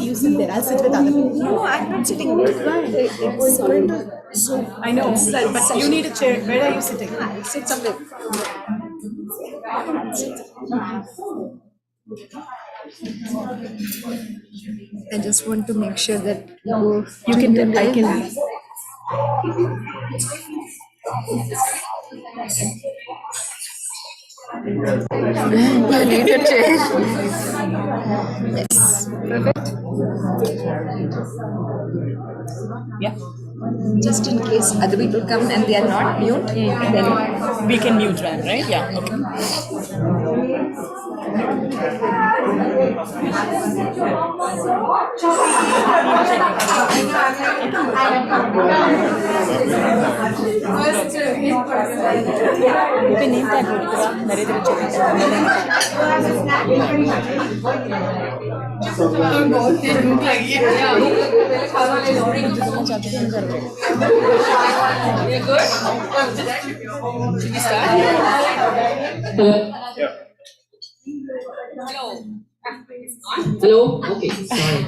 you sit there. I'll sit with other people. No, I'm not sitting. Why? It's going to. So I know, but you need a chair. Where are you sitting? I'll sit somewhere. I just want to make sure that You can. I can. you need a chair. Yes, perfect. Yeah. Just in case other people come and they are not mute, then We can mute Ram, right? Yeah. Okay. Okay, name tag ಕೊಡ್ತೀರಾ? Narendra Hello. Okay. Sorry.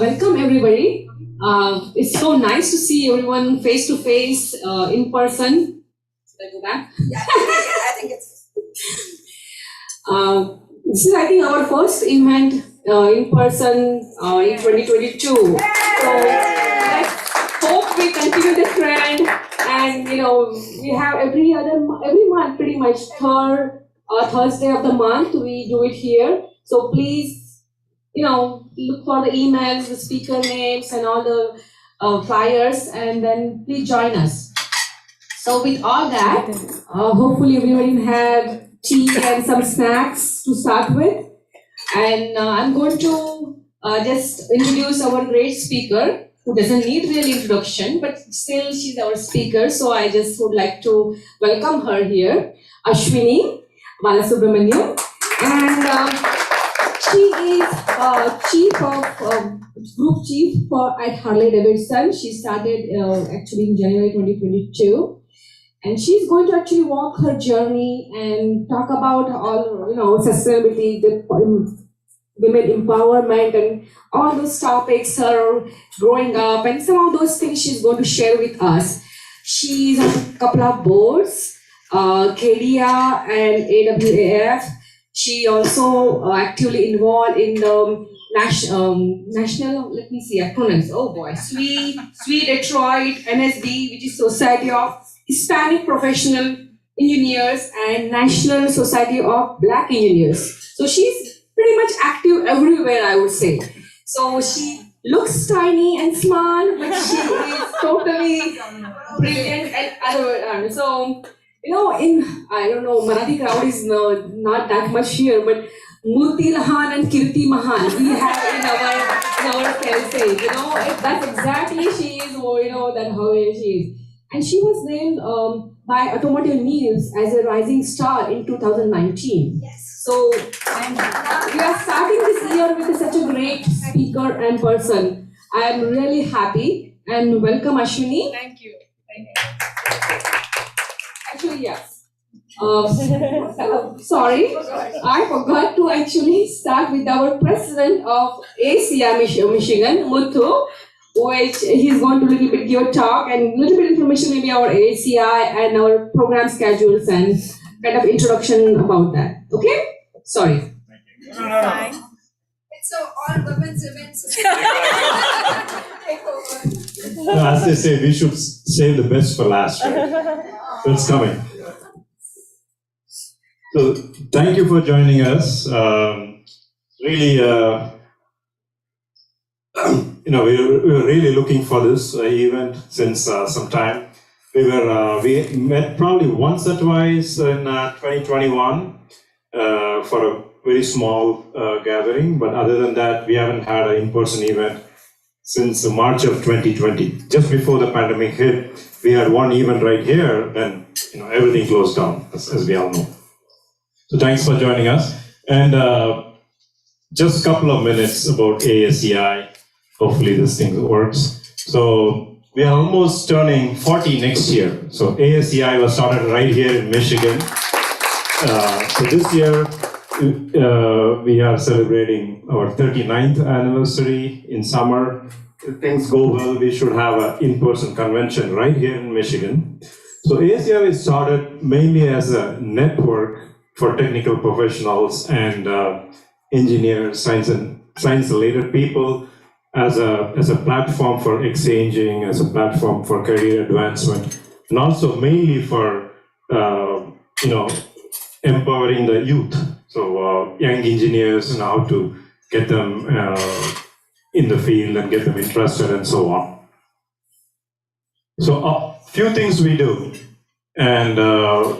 Welcome everybody. It's so nice to see everyone face to face, in person. Should I go back? I think it's. This is, I think, our first event in person in 2022. So let's hope we continue the trend, and we have every month, pretty much third Thursday of the month we do it here. So please, look for the emails, the speaker names, and all the flyers, and then please join us. So with all that, hopefully everyone had tea and some snacks to start with. And I'm going to just introduce our great speaker, who doesn't need real introduction, but still she's our speaker. So I just would like to welcome her here, Ashini Balasubramaniam. And she is group chief at Harley Davidson. She started actually in January 2022. And she's going to actually walk her journey and talk about all, sustainability, the women empowerment, and all those topics, her growing up, and some of those things she's going to share with us. She's on a couple of boards, KDA and AWAF. She also actively involved in the national, let me see, acronyms. Oh boy, SWE Detroit, NSD, which is Society of Hispanic Professional Engineers, and National Society of Black Engineers. So she's pretty much active everywhere, I would say. So she looks tiny and small, but she is totally brilliant and other. So, I don't know, Marathi crowd is not that much here, but Murti Lahan and Kirti Mahan, we have in our stage, that's exactly she is, that how she is. And she was named by Automotive News as a rising star in 2019. Yes. So we are starting this year with such a great speaker and person. I am really happy, and welcome Ashini. Thank you. Actually, yes. Sorry, I forgot to actually start with our president of ACI Michigan, Muthu, which he's going to little bit give a talk and little bit information maybe our ACI and our program schedules and kind of introduction about that. Okay? Sorry. No. It's so all women's events. No, as they say, we should save the best for last, right? So it's coming. So thank you for joining us. Really, we were really looking for this event since some time. We met probably once or twice in 2021 for a very small gathering, but other than that, we haven't had an in-person event since March of 2020. Just before the pandemic hit, we had one event right here, then everything closed down, as we all know. So thanks for joining us. And just a couple of minutes about ASEI. Hopefully this thing works. So we are almost turning 40 next year. So ASEI was started right here in Michigan. So this year we are celebrating our 39th anniversary in summer. If things go well, we should have an in-person convention right here in Michigan. So ASCI started mainly as a network for technical professionals and engineers, science-related people, as a platform for exchanging, as a platform for career advancement, and also mainly for empowering the youth. So young engineers and how to get them in the field and get them interested and so on. So a few things we do, and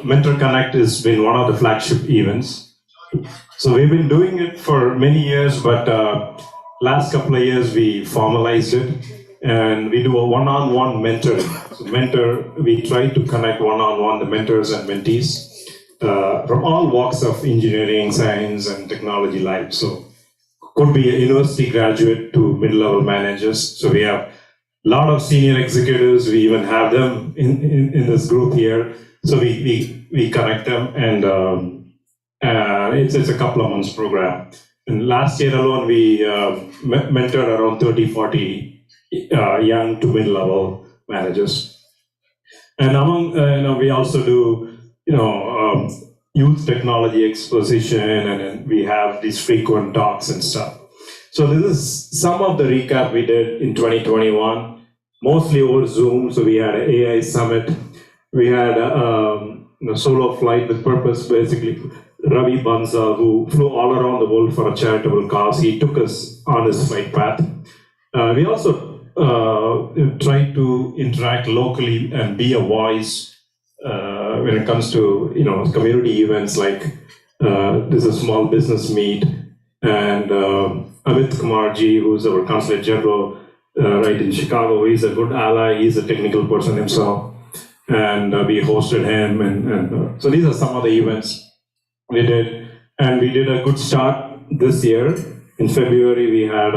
Mentor Connect has been one of the flagship events. So we've been doing it for many years, but last couple of years we formalized it, and we do a one-on-one mentoring. So we try to connect one-on-one the mentors and mentees from all walks of engineering, science, and technology life. So could be a university graduate to mid-level managers. So we have a lot of senior executives. We even have them in this group here. So we connect them, and it's a couple of months program. And last year alone, we mentored around 30, 40 young to mid-level managers. And among, we also do, youth technology exposition, and then we have these frequent talks and stuff. So this is some of the recap we did in 2021, mostly over Zoom. So we had an AI summit. We had a solo flight with purpose, basically. Ravi Bansal, who flew all around the world for a charitable cause, he took us on his flight path. We also tried to interact locally and be a voice when it comes to community events like this is a small business meet, and Amit Kumarji, who's our consulate general right in Chicago, he's a good ally, he's a technical person himself, and we hosted him, and so these are some of the events we did, and we did a good start this year. In February, we had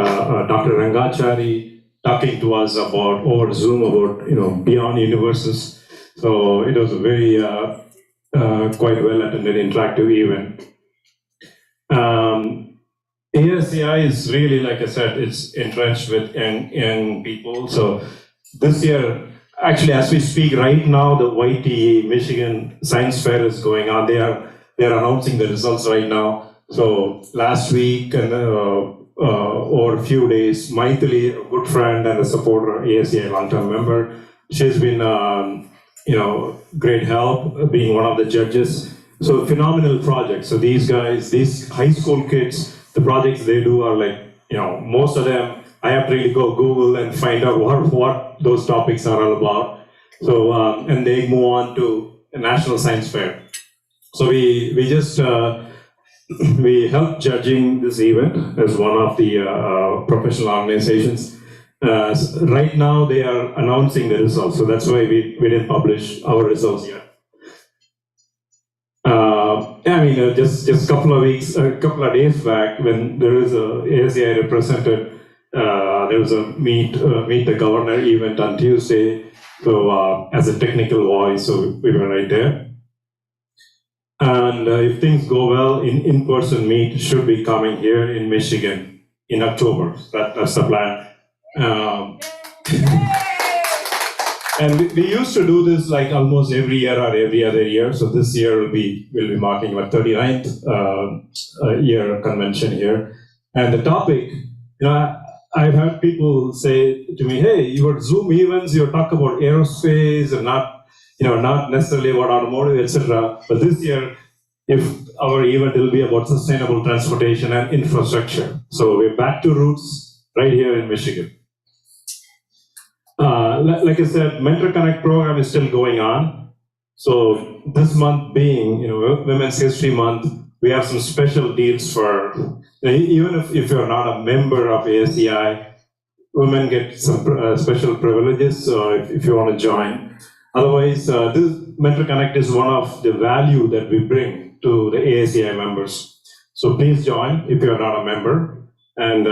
Dr. Rangachari talking to us about over Zoom about beyond universes. So it was a very quite well attended interactive event. ASCI is really, like I said, it's entrenched with young people. So this year, actually, as we speak right now, the YTE Michigan Science Fair is going on. They're announcing the results right now. So last week and over a few days, Maithili, a good friend and a supporter, ASCI long-term member, she's been great help being one of the judges. So phenomenal project. So these guys, these high school kids, the projects they do are like, most of them, I have to really go Google and find out what those topics are all about. So, and they move on to a National Science Fair. So we just, we helped judging this event as one of the professional organizations. Right now they are announcing the results, so that's why we didn't publish our results yet. Just a couple of days back, when there was a ASCI represented, there was a meet the governor event on Tuesday. So as a technical voice, so we were right there. And if things go well, in-person meet should be coming here in Michigan in October. That's the plan. And we used to do this like almost every year or every other year. So this year we'll be marking our 39th year convention here. And the topic, I've had people say to me, "Hey, your Zoom events, you talk about aerospace and not necessarily about automotive, etc." But this year, if our event will be about sustainable transportation and infrastructure. So we're back to roots right here in Michigan. Like I said, Mentor Connect program is still going on. So this month being, Women's History Month, we have some special deals for, even if you're not a member of ASCI, women get some special privileges if you want to join. Otherwise, this Mentor Connect is one of the value that we bring to the ASCI members. So please join if you're not a member. And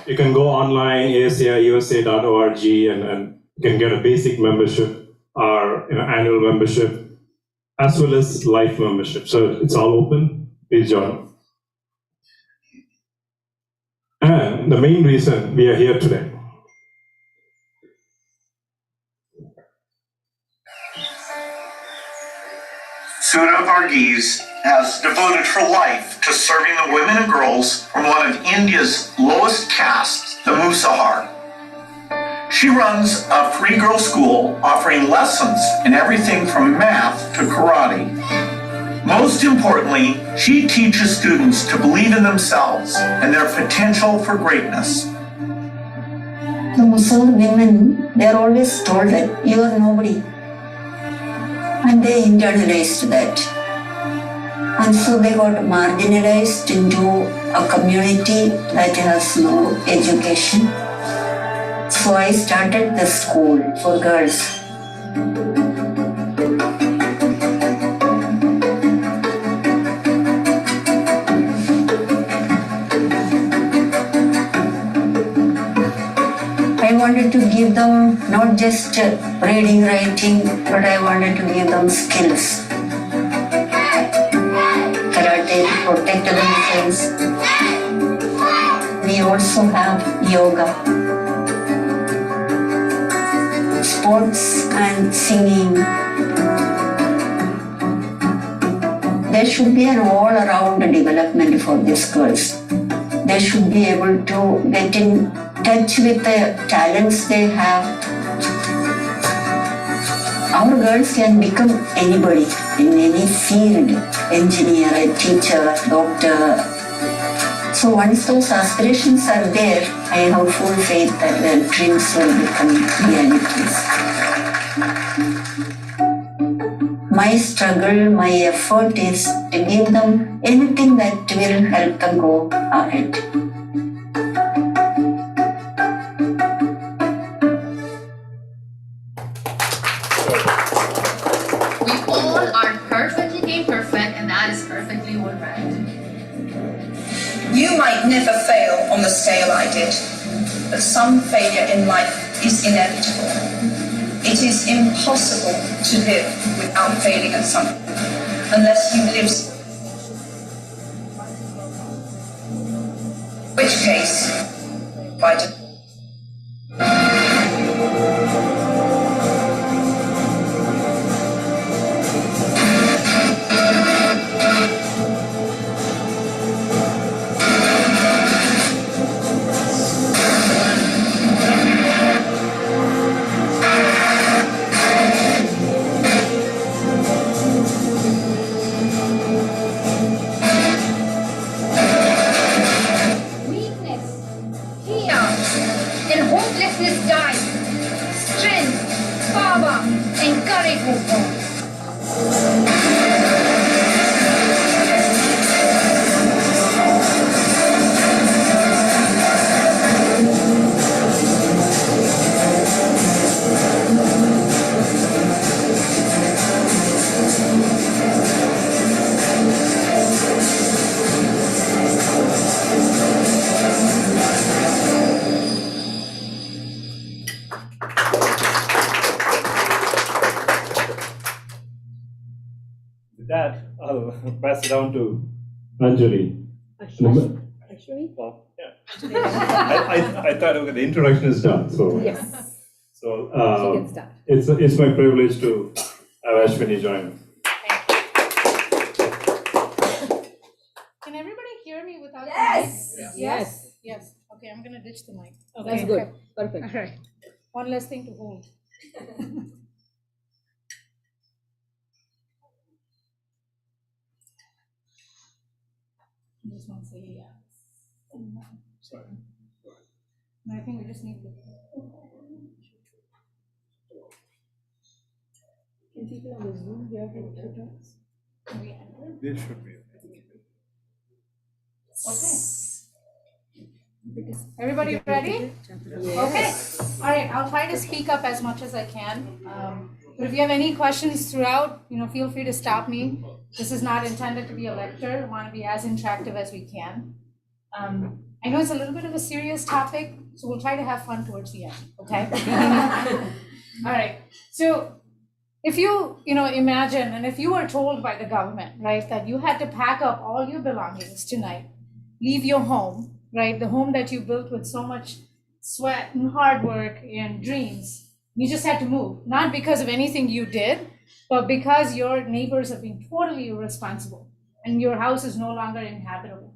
you can go online, asciusa.org, and you can get a basic membership or annual membership, as well as life membership. So it's all open. Please join. and the main reason we are here today. Sudha Varghese has devoted her life to serving the women and girls from one of India's lowest castes, the Musahar. She runs a free girl school offering lessons in everything from math to karate. Most importantly, she teaches students to believe in themselves and their potential for greatness. The Muslim women, they are always told that you are nobody. And they internalized that. And so they got marginalized into a community that has no education. So I started the school for girls. I wanted to give them not just reading, writing, but I wanted to give them skills. Karate, protect themselves. We also have yoga, sports and singing. There should be an all-around development for these girls. They should be able to get in touch with the talents they have. Our girls can become anybody in any field, engineer, a teacher, doctor. So once those aspirations are there, I have full faith that their dreams will become realities. My struggle, my effort is to give them anything that will help them go ahead. You might never fail on the scale I did, but some failure in life is inevitable. It is impossible to live without failing at something, unless you live. In which case, by With that, I'll pass it down to Anjali. Ashini? Well, yeah. I thought, okay, the introduction is done, so. Yes. So, She can start. it's my privilege to have Ashini join us. Can everybody hear me without Yes. the mic? Yes. Yes. Okay, I'm gonna ditch the mic. That's good. Perfect. All right. One less thing to hold. Just want to say yes. Sorry. And I think we just need to. Can people on the Zoom hear her tutorials? Can we enter? This should be. Okay. Everybody ready? Okay. All right. I'll try to speak up as much as I can. But if you have any questions throughout, feel free to stop me. This is not intended to be a lecture. I want to be as interactive as we can. I know it's a little bit of a serious topic, so we'll try to have fun towards the end. Okay. All right. So if you, imagine, and if you were told by the government, right, that you had to pack up all your belongings tonight, leave your home, right? The home that you built with so much sweat and hard work and dreams. You just had to move, not because of anything you did, but because your neighbors have been totally irresponsible and your house is no longer inhabitable.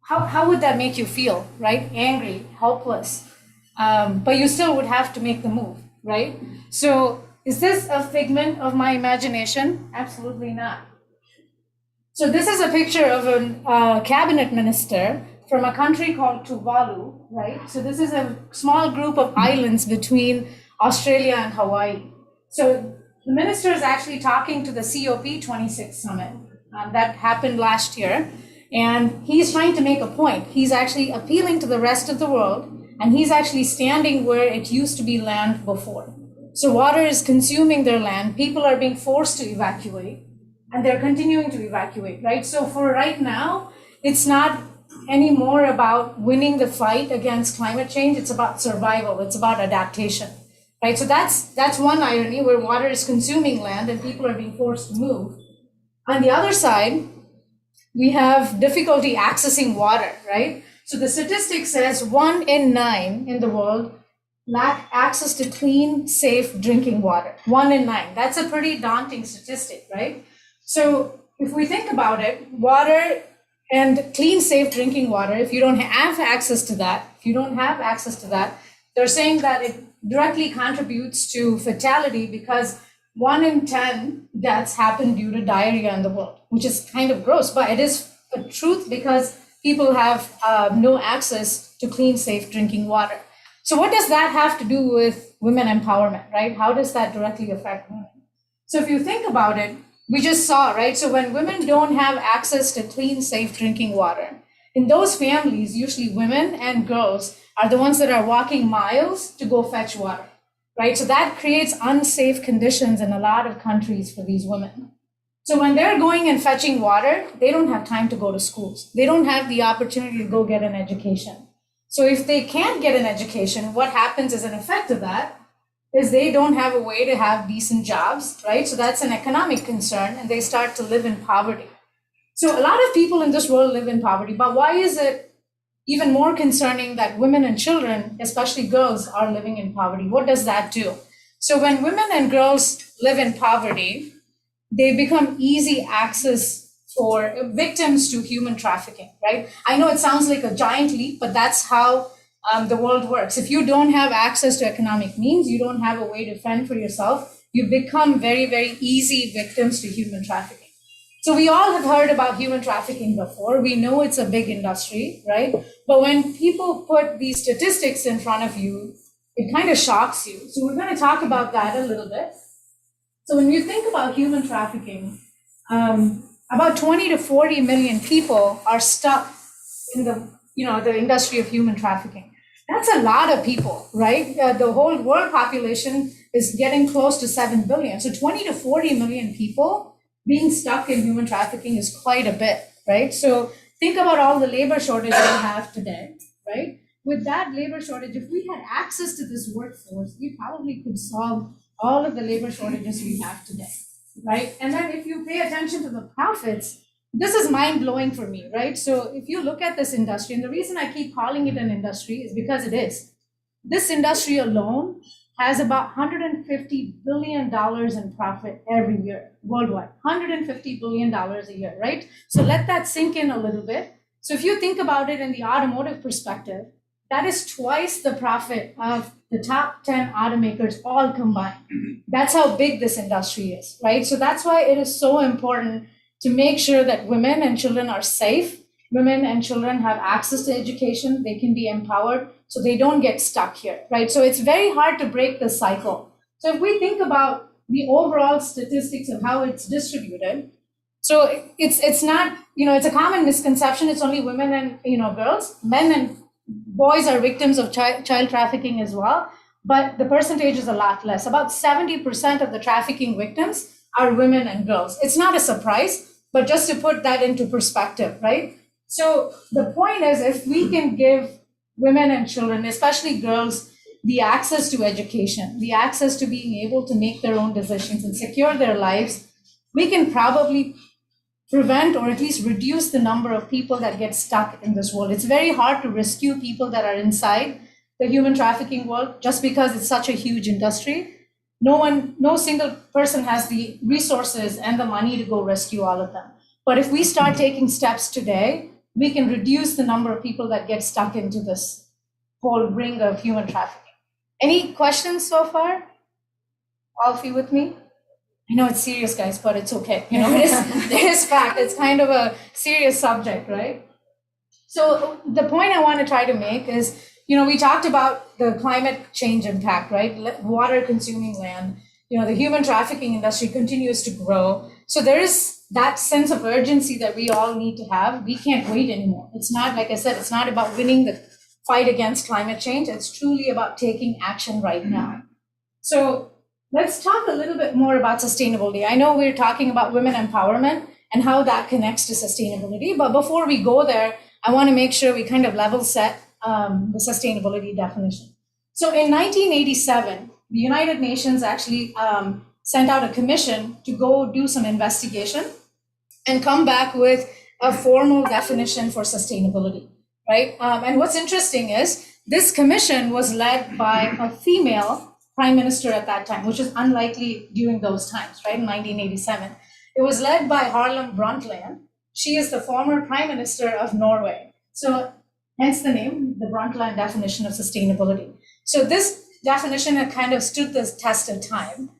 How would that make you feel, right? Angry, helpless. But you still would have to make the move, right? So is this a figment of my imagination? Absolutely not. So this is a picture of a cabinet minister from a country called Tuvalu, right? So this is a small group of islands between Australia and Hawaii. So the minister is actually talking to the COP26 summit that happened last year. And he's trying to make a point. He's actually appealing to the rest of the world, and he's actually standing where it used to be land before. So water is consuming their land. People are being forced to evacuate, and they're continuing to evacuate, right? So for right now, it's not anymore about winning the fight against climate change. It's about survival. It's about adaptation, right? So that's one irony, where water is consuming land and people are being forced to move. On the other side, we have difficulty accessing water, right? So the statistic says 1 in 9 in the world lack access to clean, safe drinking water. 1 in 9. That's a pretty daunting statistic, right? So if we think about it, water and clean, safe drinking water, if you don't have access to that, they're saying that it directly contributes to fatality, because 1 in 10 deaths happen due to diarrhea in the world, which is kind of gross, but it is a truth because people have no access to clean, safe drinking water. So what does that have to do with women empowerment, right? How does that directly affect women? So if you think about it, we just saw, right? So when women don't have access to clean, safe drinking water, in those families, usually women and girls are the ones that are walking miles to go fetch water. Right? So that creates unsafe conditions in a lot of countries for these women. So when they're going and fetching water, they don't have time to go to schools. They don't have the opportunity to go get an education. So if they can't get an education, what happens as an effect of that is they don't have a way to have decent jobs, right? So that's an economic concern, and they start to live in poverty. So a lot of people in this world live in poverty, but why is it even more concerning that women and children, especially girls, are living in poverty? What does that do? So when women and girls live in poverty, they become easy access for victims to human trafficking, right? I know it sounds like a giant leap, but that's how the world works. If you don't have access to economic means, you don't have a way to fend for yourself, you become very, very easy victims to human trafficking. So we all have heard about human trafficking before. We know it's a big industry, right? But when people put these statistics in front of you, it kind of shocks you. So we're going to talk about that a little bit. So when you think about human trafficking, about 20 to 40 million people are stuck in the industry of human trafficking. That's a lot of people, right? The whole world population is getting close to 7 billion. So 20 to 40 million people being stuck in human trafficking is quite a bit, right? So think about all the labor shortage we have today, right? With that labor shortage, if we had access to this workforce, we probably could solve all of the labor shortages we have today, right? And then if you pay attention to the profits, this is mind-blowing for me, right? So if you look at this industry, and the reason I keep calling it an industry is because it is. This industry alone has about $150 billion in profit every year worldwide, $150 billion a year, right? So let that sink in a little bit. So if you think about it in the automotive perspective, that is twice the profit of the top 10 automakers all combined. That's how big this industry is, right? So that's why it is so important to make sure that women and children are safe. Women and children have access to education, they can be empowered, so they don't get stuck here, right? So it's very hard to break the cycle. So if we think about the overall statistics of how it's distributed, so it's not, it's a common misconception, it's only women and, girls. Men and boys are victims of child trafficking as well, but the percentage is a lot less. About 70% of the trafficking victims are women and girls. It's not a surprise, but just to put that into perspective, right? So the point is, if we can give women and children, especially girls, the access to education, the access to being able to make their own decisions and secure their lives, we can probably prevent or at least reduce the number of people that get stuck in this world. It's very hard to rescue people that are inside the human trafficking world just because it's such a huge industry. No single person has the resources and the money to go rescue all of them. But if we start taking steps today, we can reduce the number of people that get stuck into this whole ring of human trafficking. Any questions so far? All of you with me? I know it's serious, guys, but it's okay. It is fact. It's kind of a serious subject, right? So the point I want to try to make is, we talked about the climate change impact, right? Water consuming land. The human trafficking industry continues to grow. So there is that sense of urgency that we all need to have. We can't wait anymore. It's not, like I said, it's not about winning the fight against climate change. It's truly about taking action right now. So let's talk a little bit more about sustainability. I know we're talking about women empowerment and how that connects to sustainability, but before we go there, I want to make sure we kind of level set the sustainability definition. So in 1987, the United Nations actually sent out a commission to go do some investigation and come back with a formal definition for sustainability, right? And what's interesting is this commission was led by a female prime minister at that time, which is unlikely during those times, right, in 1987. It was led by Harlem Brundtland. She is the former prime minister of Norway. So hence the name, the Brundtland definition of sustainability. So this definition had kind of stood the test of time.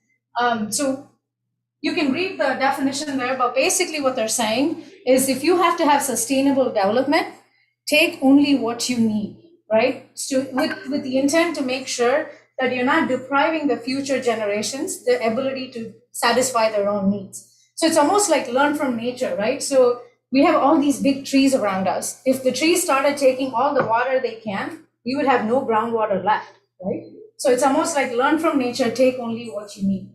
So you can read the definition there, but basically what they're saying is if you have to have sustainable development, take only what you need, right? So with the intent to make sure that you're not depriving the future generations the ability to satisfy their own needs. So it's almost like learn from nature, right? So we have all these big trees around us. If the trees started taking all the water they can, we would have no groundwater left, right? So it's almost like learn from nature, take only what you need.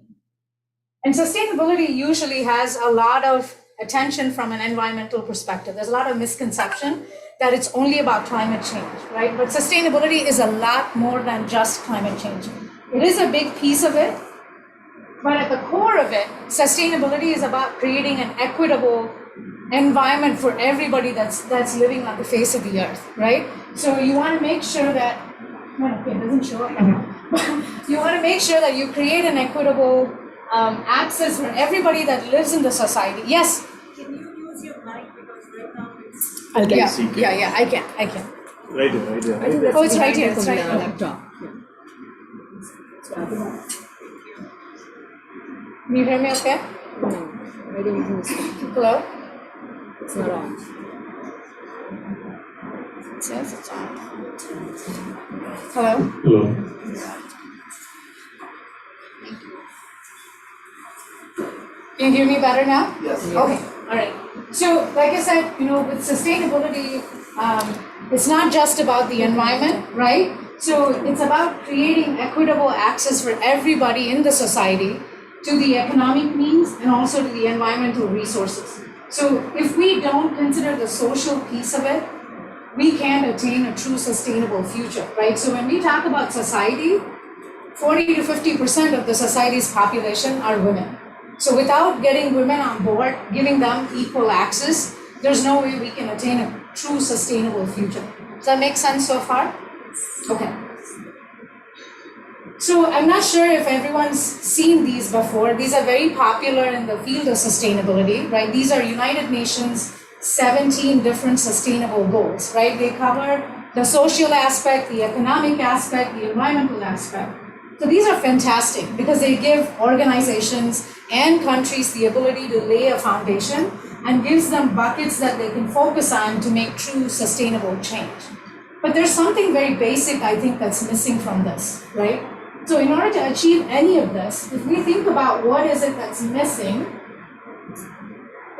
And sustainability usually has a lot of attention from an environmental perspective. There's a lot of misconception that it's only about climate change, right? But sustainability is a lot more than just climate change. It is a big piece of it, but at the core of it, sustainability is about creating an equitable environment for everybody that's living on the face of the earth, right? So you want to make sure that, it doesn't show up. You want to make sure that you create an equitable access for everybody that lives in the society. Yes? Can you use your mic because right now it's... I'll get it. Yeah, I can. Right here. I think that's It's right here. It's right the here. laptop. Can you hear me okay? No, I don't think it's Hello? It's not on. It says it's on. Hello? Hello. Can you hear me better now? Yes. Okay, all right. So like I said, with sustainability, it's not just about the environment, right? So it's about creating equitable access for everybody in the society to the economic means and also to the environmental resources. So if we don't consider the social piece of it, we can't attain a true sustainable future, right? So when we talk about society, 40 to 50% of the society's population are women. So without getting women on board, giving them equal access, there's no way we can attain a true sustainable future. Does that make sense so far? Okay. So I'm not sure if everyone's seen these before. These are very popular in the field of sustainability, right? These are United Nations 17 different sustainable goals, right? They cover the social aspect, the economic aspect, the environmental aspect. So these are fantastic because they give organizations and countries the ability to lay a foundation and gives them buckets that they can focus on to make true sustainable change. But there's something very basic, I think, that's missing from this, right? So in order to achieve any of this, if we think about what is it that's missing,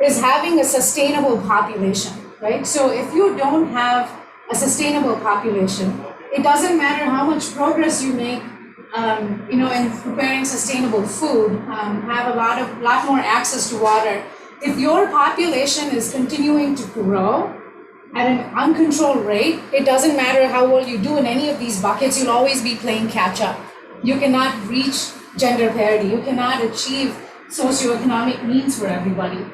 is having a sustainable population, right? So if you don't have a sustainable population, it doesn't matter how much progress you make in preparing sustainable food, have a lot more access to water. If your population is continuing to grow at an uncontrolled rate, it doesn't matter how well you do in any of these buckets, you'll always be playing catch up. You cannot reach gender parity. You cannot achieve socioeconomic needs for everybody.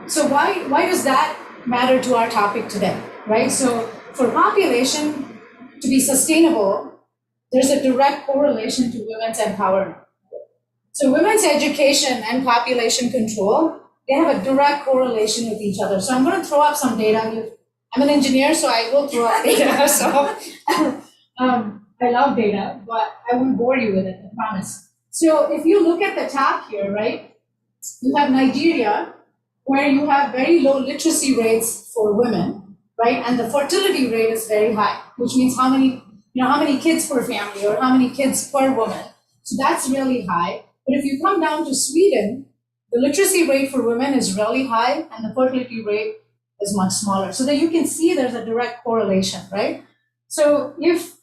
So why does that matter to our topic today, right? So for population to be sustainable, there's a direct correlation to women's empowerment. So women's education and population control, they have a direct correlation with each other. So I'm going to throw up some data. I'm an engineer, so I will throw up data. So I love data, but I won't bore you with it, I promise. So if you look at the top here, right, you have Nigeria, where you have very low literacy rates for women, right? And the fertility rate is very high, which means how many kids per family or how many kids per woman. So that's really high. But if you come down to Sweden, the literacy rate for women is really high and the fertility rate is much smaller. So that you can see there's a direct correlation, right? So if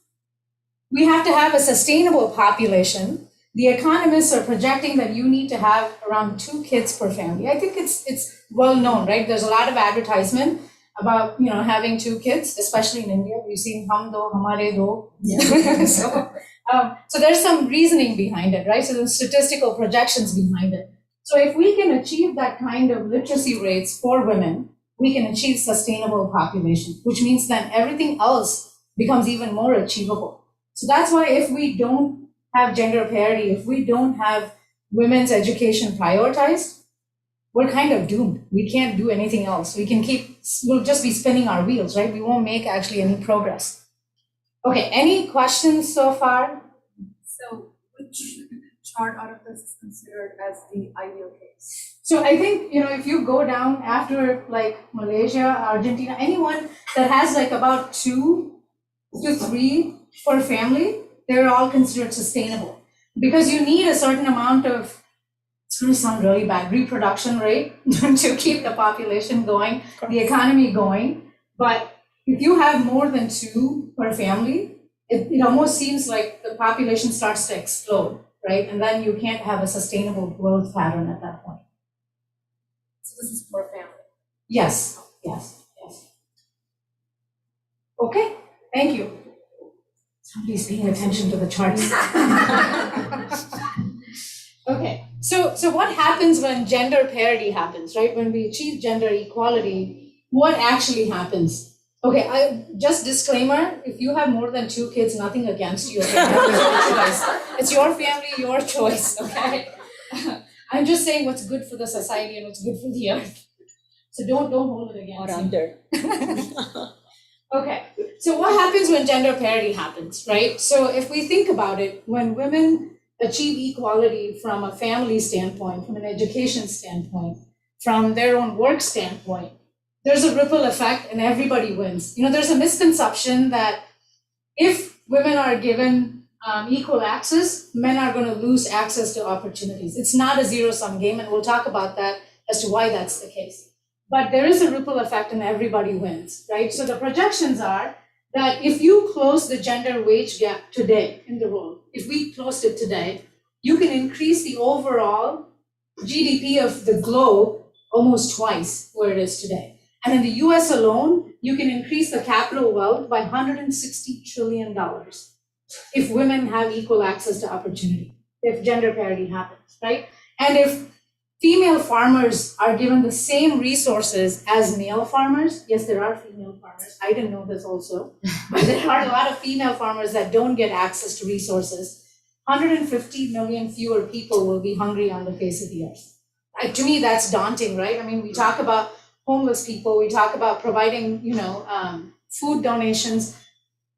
we have to have a sustainable population, the economists are projecting that you need to have around 2 kids per family. I think it's well known, right? There's a lot of advertisement about having 2 kids, especially in India. We've seen hum do, hamare do. Yeah. So there's some reasoning behind it, right? So there's statistical projections behind it. So if we can achieve that kind of literacy rates for women, we can achieve sustainable population, which means then everything else becomes even more achievable. So that's why if we don't have gender parity, if we don't have women's education prioritized, we're kind of doomed. We can't do anything else. We'll just be spinning our wheels, right? We won't make actually any progress. Okay, any questions so far? So which chart out of this is considered as the ideal case? So I think, if you go down after like Malaysia, Argentina, anyone that has like about 2 to 3 per family, they're all considered sustainable. Because you need a certain amount of, it's going to sound really bad, reproduction rate to keep the population going, the economy going. But if you have more than 2 per family, it almost seems like the population starts to explode, right? And then you can't have a sustainable growth pattern at that point. So this is per family? Yes. Okay, thank you. Somebody's paying attention to the charts. Okay, so what happens when gender parity happens, right? When we achieve gender equality, what actually happens? Okay, just disclaimer, if you have more than 2 kids, nothing against you. Okay? It's your choice. It's your family, your choice, okay? I'm just saying what's good for the society and what's good for the earth. So don't hold it against me. Okay, so what happens when gender parity happens, right? So if we think about it, when women achieve equality from a family standpoint, from an education standpoint, from their own work standpoint, there's a ripple effect and everybody wins. There's a misconception that if women are given equal access, men are going to lose access to opportunities. It's not a zero-sum game, and we'll talk about that as to why that's the case. But there is a ripple effect and everybody wins, right? So the projections are that if you close the gender wage gap today in the world, if we closed it today, you can increase the overall GDP of the globe almost twice where it is today. And in the US alone, you can increase the capital wealth by $160 trillion if women have equal access to opportunity, if gender parity happens, right? And if female farmers are given the same resources as male farmers, yes, there are female farmers. I didn't know this also, but there are a lot of female farmers that don't get access to resources. 150 million fewer people will be hungry on the face of the earth. To me, that's daunting, right? I mean, we talk about homeless people, we talk about providing, food donations.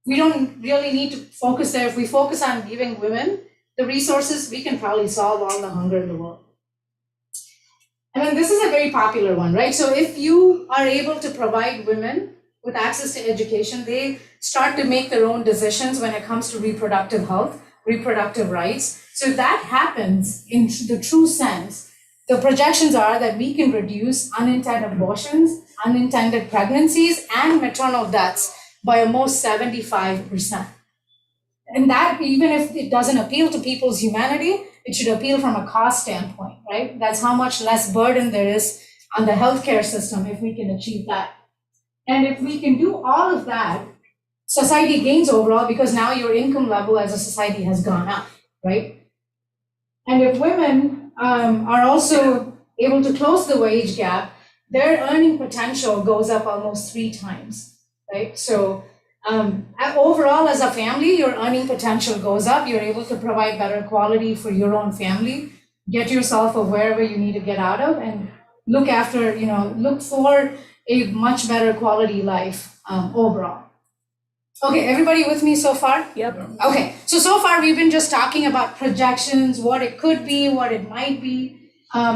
We don't really need to focus there. If we focus on giving women the resources, we can probably solve all the hunger in the world. I mean, this is a very popular one, right? So if you are able to provide women with access to education, they start to make their own decisions when it comes to reproductive health, reproductive rights. So if that happens in the true sense, the projections are that we can reduce unintended abortions, unintended pregnancies, and maternal deaths by almost 75%. And that, even if it doesn't appeal to people's humanity, it should appeal from a cost standpoint, right? That's how much less burden there is on the healthcare system if we can achieve that. And if we can do all of that, society gains overall because now your income level as a society has gone up, right? And if women are also able to close the wage gap, their earning potential goes up almost 3 times, right? So overall, as a family, your earning potential goes up. You're able to provide better quality for your own family, get yourself of wherever you need to get out of, and look after, look for a much better quality life overall. Okay, everybody with me so far? Yep. Okay, so far we've been just talking about projections, what it could be, what it might be.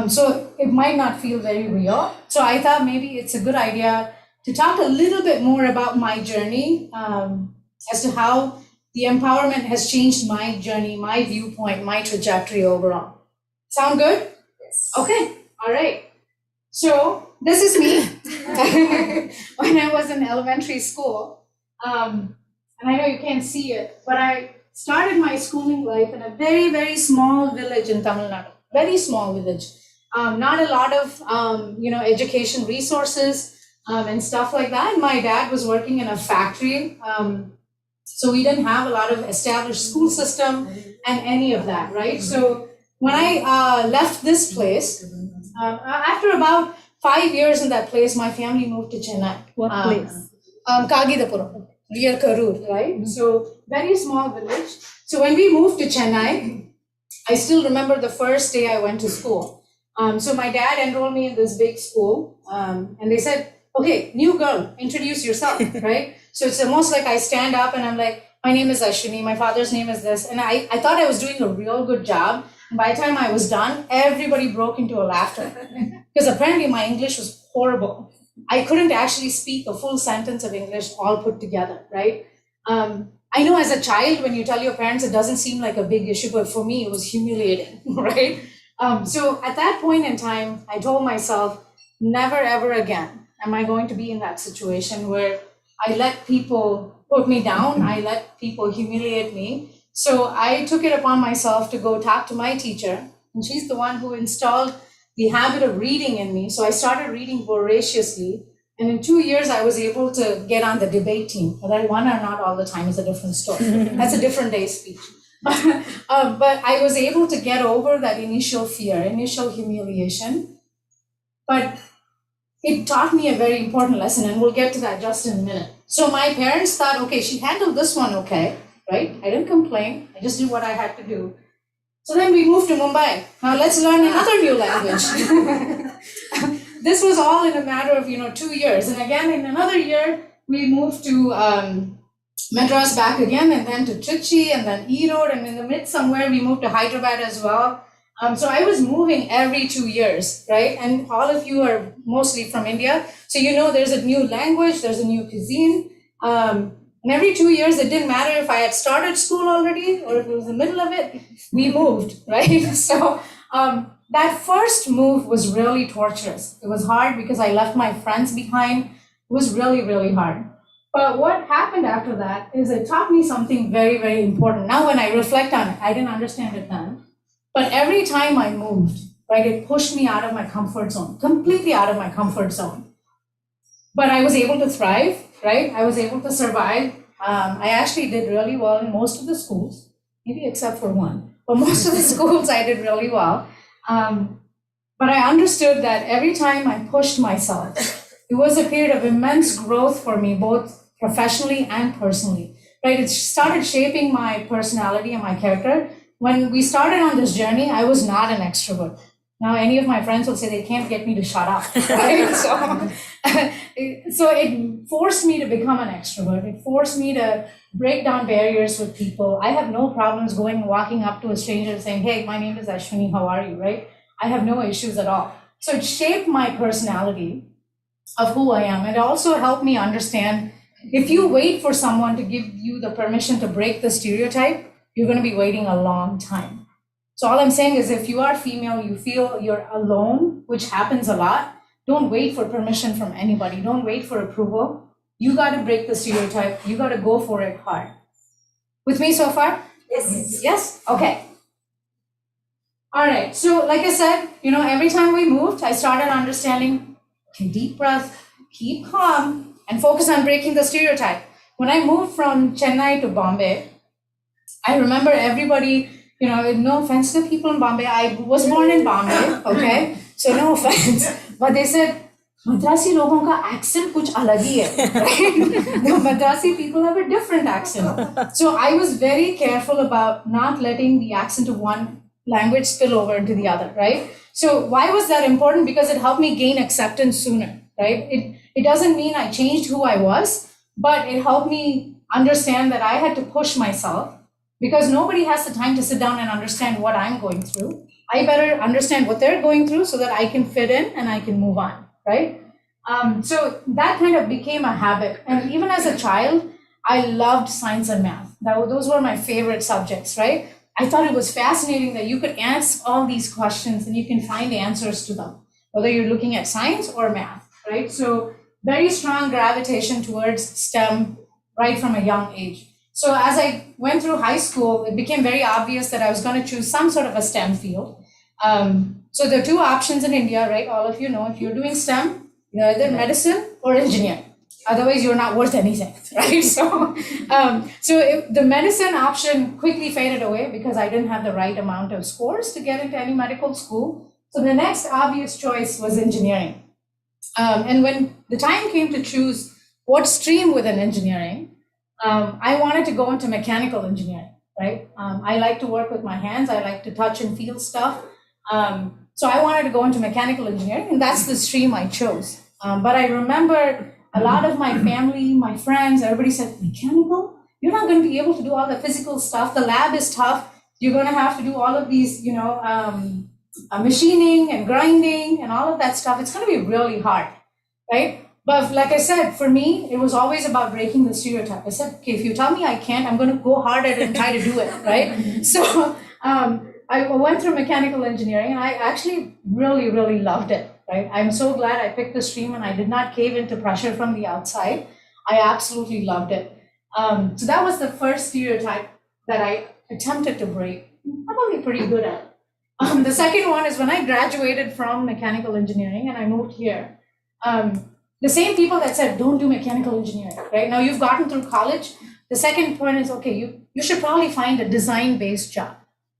So it might not feel very real. So I thought maybe it's a good idea to talk a little bit more about my journey as to how the empowerment has changed my journey, my viewpoint, my trajectory overall. Sound good? Yes. Okay, all right. So this is me when I was in elementary school. And I know you can't see it, but I started my schooling life in a very, very small village in Tamil Nadu. Very small village. Not a lot of, education resources and stuff like that. My dad was working in a factory. So we didn't have a lot of established school system and any of that, right? So when I left this place, after about 5 years in that place, my family moved to Chennai. What place? Kagidapuram, near Karur, right? So very small village. So when we moved to Chennai, I still remember the first day I went to school. So my dad enrolled me in this big school, and they said, okay, new girl, introduce yourself, right? So it's almost like I stand up and I'm like, my name is Ashini, my father's name is this. And I thought I was doing a real good job. And by the time I was done, everybody broke into a laughter because apparently my English was horrible. I couldn't actually speak a full sentence of English all put together, right? I know as a child, when you tell your parents, it doesn't seem like a big issue, but for me, it was humiliating, right? So at that point in time, I told myself, never, ever again am I going to be in that situation where I let people put me down, I let people humiliate me. So I took it upon myself to go talk to my teacher, and she's the one who installed the habit of reading in me. So I started reading voraciously. And in 2 years, I was able to get on the debate team. Whether I won or not all the time is a different story. That's a different day speech. But I was able to get over that initial fear, initial humiliation. But it taught me a very important lesson, and we'll get to that just in a minute. So my parents thought, okay, she handled this one okay, right? I didn't complain. I just did what I had to do. So then we moved to Mumbai. Now let's learn another new language. This was all in a matter of 2 years, and again in another year we moved to Madras back again, and then to Trichy, and then Erode, and in the mid somewhere we moved to Hyderabad as well. So I was moving every 2 years, right? And all of you are mostly from India, so there's a new language, there's a new cuisine. And every 2 years, it didn't matter if I had started school already or if it was the middle of it, we moved, right? So that first move was really torturous. It was hard because I left my friends behind. It was really, really hard. But what happened after that is it taught me something very, very important. Now, when I reflect on it, I didn't understand it then. But every time I moved, right, it pushed me out of my comfort zone, completely out of my comfort zone. But I was able to thrive, right? I was able to survive. I actually did really well in most of the schools, maybe except for one. But most of the schools I did really well. But I understood that every time I pushed myself, it was a period of immense growth for me, both professionally and personally, right? It started shaping my personality and my character. When we started on this journey, I was not an extrovert. Now, any of my friends will say they can't get me to shut up, right? So it forced me to become an extrovert. It forced me to break down barriers with people. I have no problems walking up to a stranger and saying, hey, my name is Ashini, how are you, right? I have no issues at all. So it shaped my personality of who I am. It also helped me understand if you wait for someone to give you the permission to break the stereotype, you're going to be waiting a long time. So all I'm saying is if you are female, you feel you're alone, which happens a lot, don't wait for permission from anybody. Don't wait for approval. You got to break the stereotype. You got to go for it hard. With me so far? Yes. Yes? Okay. All right. So like I said, every time we moved, I started understanding, okay, deep breath, keep calm, and focus on breaking the stereotype. When I moved from Chennai to Bombay, I remember everybody, no offense to people in Bombay, I was born in Bombay, okay? So no offense. But they said, Madrasi लोगों का accent कुछ अलग ही है, right? The Madrasi people have a different accent. So I was very careful about not letting the accent of one language spill over into the other, right? So why was that important? Because it helped me gain acceptance sooner, right? It doesn't mean I changed who I was, but it helped me understand that I had to push myself because nobody has the time to sit down and understand what I'm going through. I better understand what they're going through so that I can fit in and I can move on, right? So that kind of became a habit. And even as a child, I loved science and math. Those were my favorite subjects, right? I thought it was fascinating that you could ask all these questions and you can find answers to them, whether you're looking at science or math, right? So very strong gravitation towards STEM right from a young age. So as I went through high school, it became very obvious that I was going to choose some sort of a STEM field. So there are two options in India, right? All of you know, if you're doing STEM, you're either medicine or engineer. Otherwise, you're not worth anything, right? So the medicine option quickly faded away because I didn't have the right amount of scores to get into any medical school. So the next obvious choice was engineering. And when the time came to choose what stream within engineering, I wanted to go into mechanical engineering, right? I like to work with my hands. I like to touch and feel stuff. So I wanted to go into mechanical engineering, and that's the stream I chose. But I remember a lot of my family, my friends, everybody said, mechanical? You're not going to be able to do all the physical stuff. The lab is tough. You're going to have to do all of these, machining and grinding and all of that stuff. It's going to be really hard, right? But like I said, for me, it was always about breaking the stereotype. I said, okay, if you tell me I can't, I'm going to go hard at it and try to do it, right? So I went through mechanical engineering and I actually really, really loved it. Right? I'm so glad I picked the stream and I did not cave into pressure from the outside. I absolutely loved it. So that was the first stereotype that I attempted to break. I'm probably pretty good at it. The second one is when I graduated from mechanical engineering and I moved here. The same people that said, don't do mechanical engineering, right? Now you've gotten through college. The second point is, okay, you should probably find a design-based job.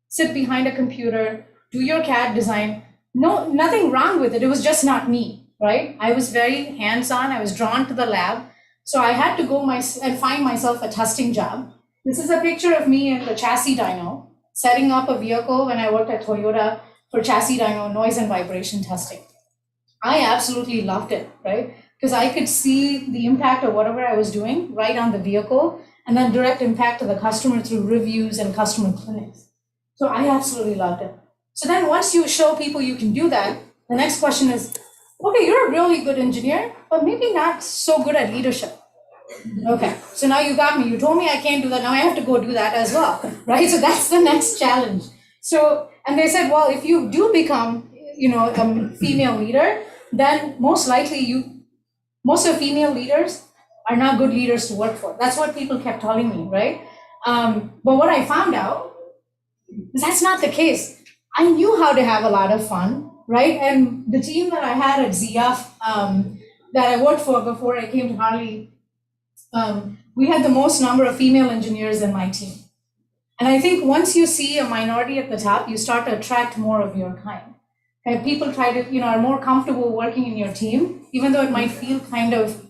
Sit behind a computer, do your CAD design. No, nothing wrong with it. It was just not me, right? I was very hands-on. I was drawn to the lab. So I had to go and find myself a testing job. This is a picture of me in the chassis dyno, setting up a vehicle when I worked at Toyota for chassis dyno noise and vibration testing. I absolutely loved it, right? Because I could see the impact of whatever I was doing right on the vehicle and then direct impact to the customer through reviews and customer clinics. So I absolutely loved it. So then once you show people you can do that, the next question is, okay, you're a really good engineer, but maybe not so good at leadership. Okay, so now you got me. You told me I can't do that. Now I have to go do that as well, right? So that's the next challenge. So, and they said, well, if you do become, a female leader, then most likely most of female leaders are not good leaders to work for. That's what people kept telling me, right? But what I found out is that's not the case. I knew how to have a lot of fun, right? And the team that I had at ZF that I worked for before I came to Harley, we had the most number of female engineers in my team. And I think once you see a minority at the top, you start to attract more of your kind. And people are more comfortable working in your team, even though it might feel kind of,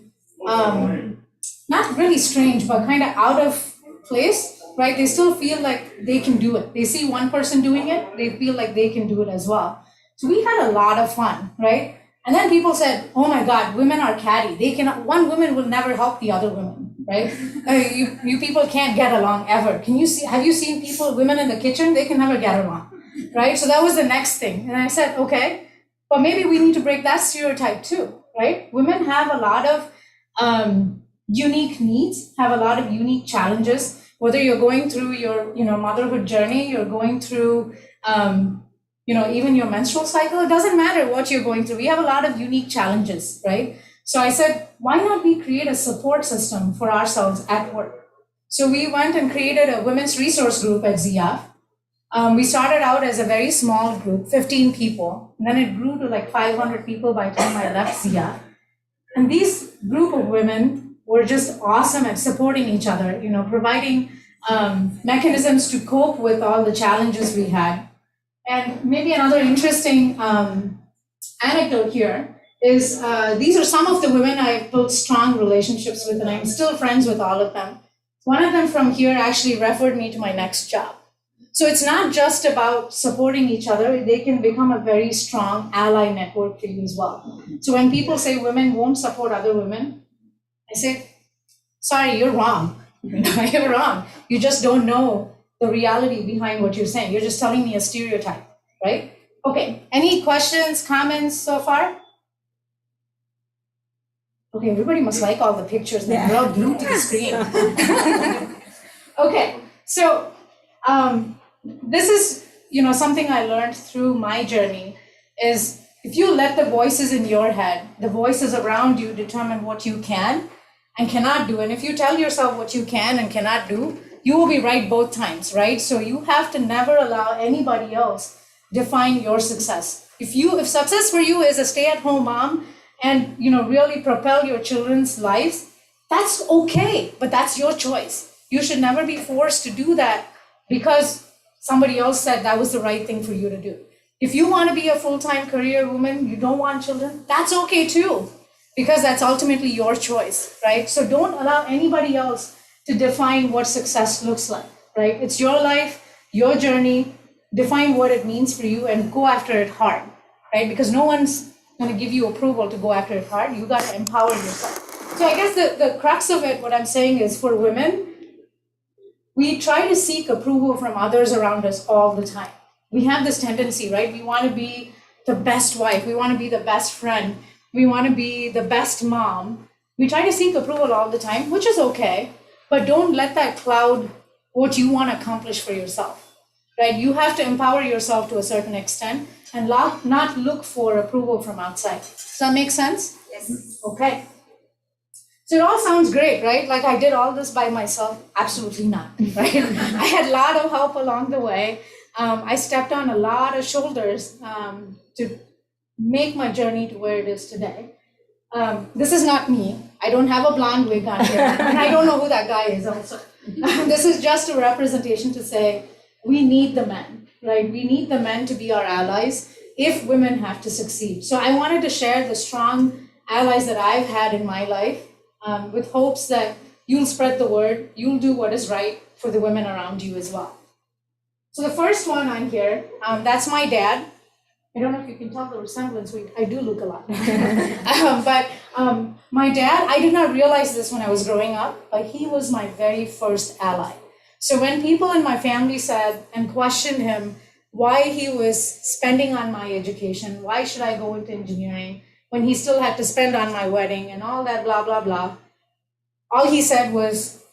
not really strange, but kind of out of place. Right? They still feel like they can do it. They see one person doing it, they feel like they can do it as well. So we had a lot of fun, right? And then people said, oh my God, women are catty. One woman will never help the other woman, right? You people can't get along ever. Have you seen women in the kitchen? They can never get along, right? So that was the next thing. And I said, okay, but maybe we need to break that stereotype too, right? Women have a lot of unique needs, have a lot of unique challenges. Whether you're going through your, motherhood journey, you're going through, even your menstrual cycle, it doesn't matter what you're going through. We have a lot of unique challenges, right? So I said, why not we create a support system for ourselves at work? So we went and created a women's resource group at ZF. We started out as a very small group, 15 people, and then it grew to like 500 people by the time I left ZF. And these group of women were just awesome at supporting each other, providing mechanisms to cope with all the challenges we had. And maybe another interesting anecdote here is these are some of the women I've built strong relationships with, and I'm still friends with all of them. One of them from here actually referred me to my next job. So it's not just about supporting each other, they can become a very strong ally network for you as well. So when people say women won't support other women, I say, sorry, you're wrong. You're wrong. You just don't know the reality behind what you're saying. You're just telling me a stereotype, right? Okay, any questions, comments so far? Okay, everybody must like all the pictures, they're all glued to the screen. Okay, so this is, something I learned through my journey is if you let the voices in your head, the voices around you determine what you can and cannot do. And if you tell yourself what you can and cannot do, you will be right both times, right? So you have to never allow anybody else define your success. If success for you is a stay-at-home mom and really propel your children's lives, that's okay, but that's your choice. You should never be forced to do that because somebody else said that was the right thing for you to do. If you want to be a full-time career woman, you don't want children, that's okay too, because that's ultimately your choice, right? So don't allow anybody else to define what success looks like, right? It's your life, your journey, define what it means for you and go after it hard, right? Because no one's going to give you approval to go after it hard. You got to empower yourself. So I guess the crux of it, what I'm saying is for women, we try to seek approval from others around us all the time. We have this tendency, right? We want to be the best wife. We want to be the best friend. We want to be the best mom. We try to seek approval all the time, which is okay, but don't let that cloud what you want to accomplish for yourself, right? You have to empower yourself to a certain extent and not look for approval from outside. Does that make sense? Yes. Okay. So it all sounds great, right? Like I did all this by myself? Absolutely not, right? I had a lot of help along the way. I stepped on a lot of shoulders to make my journey to where it is today. This is not me. I don't have a blonde wig on here, and I don't know who that guy is also. This is just a representation to say we need the men, right? We need the men to be our allies if women have to succeed. So I wanted to share the strong allies that I've had in my life with hopes that you'll spread the word, you'll do what is right for the women around you as well. So the first one on here, that's my dad. I don't know if you can tell the resemblance, I do look a lot. But my dad, I did not realize this when I was growing up, but he was my very first ally. So when people in my family said and questioned him why he was spending on my education, why should I go into engineering when he still had to spend on my wedding and all that blah, blah, blah, all he said was,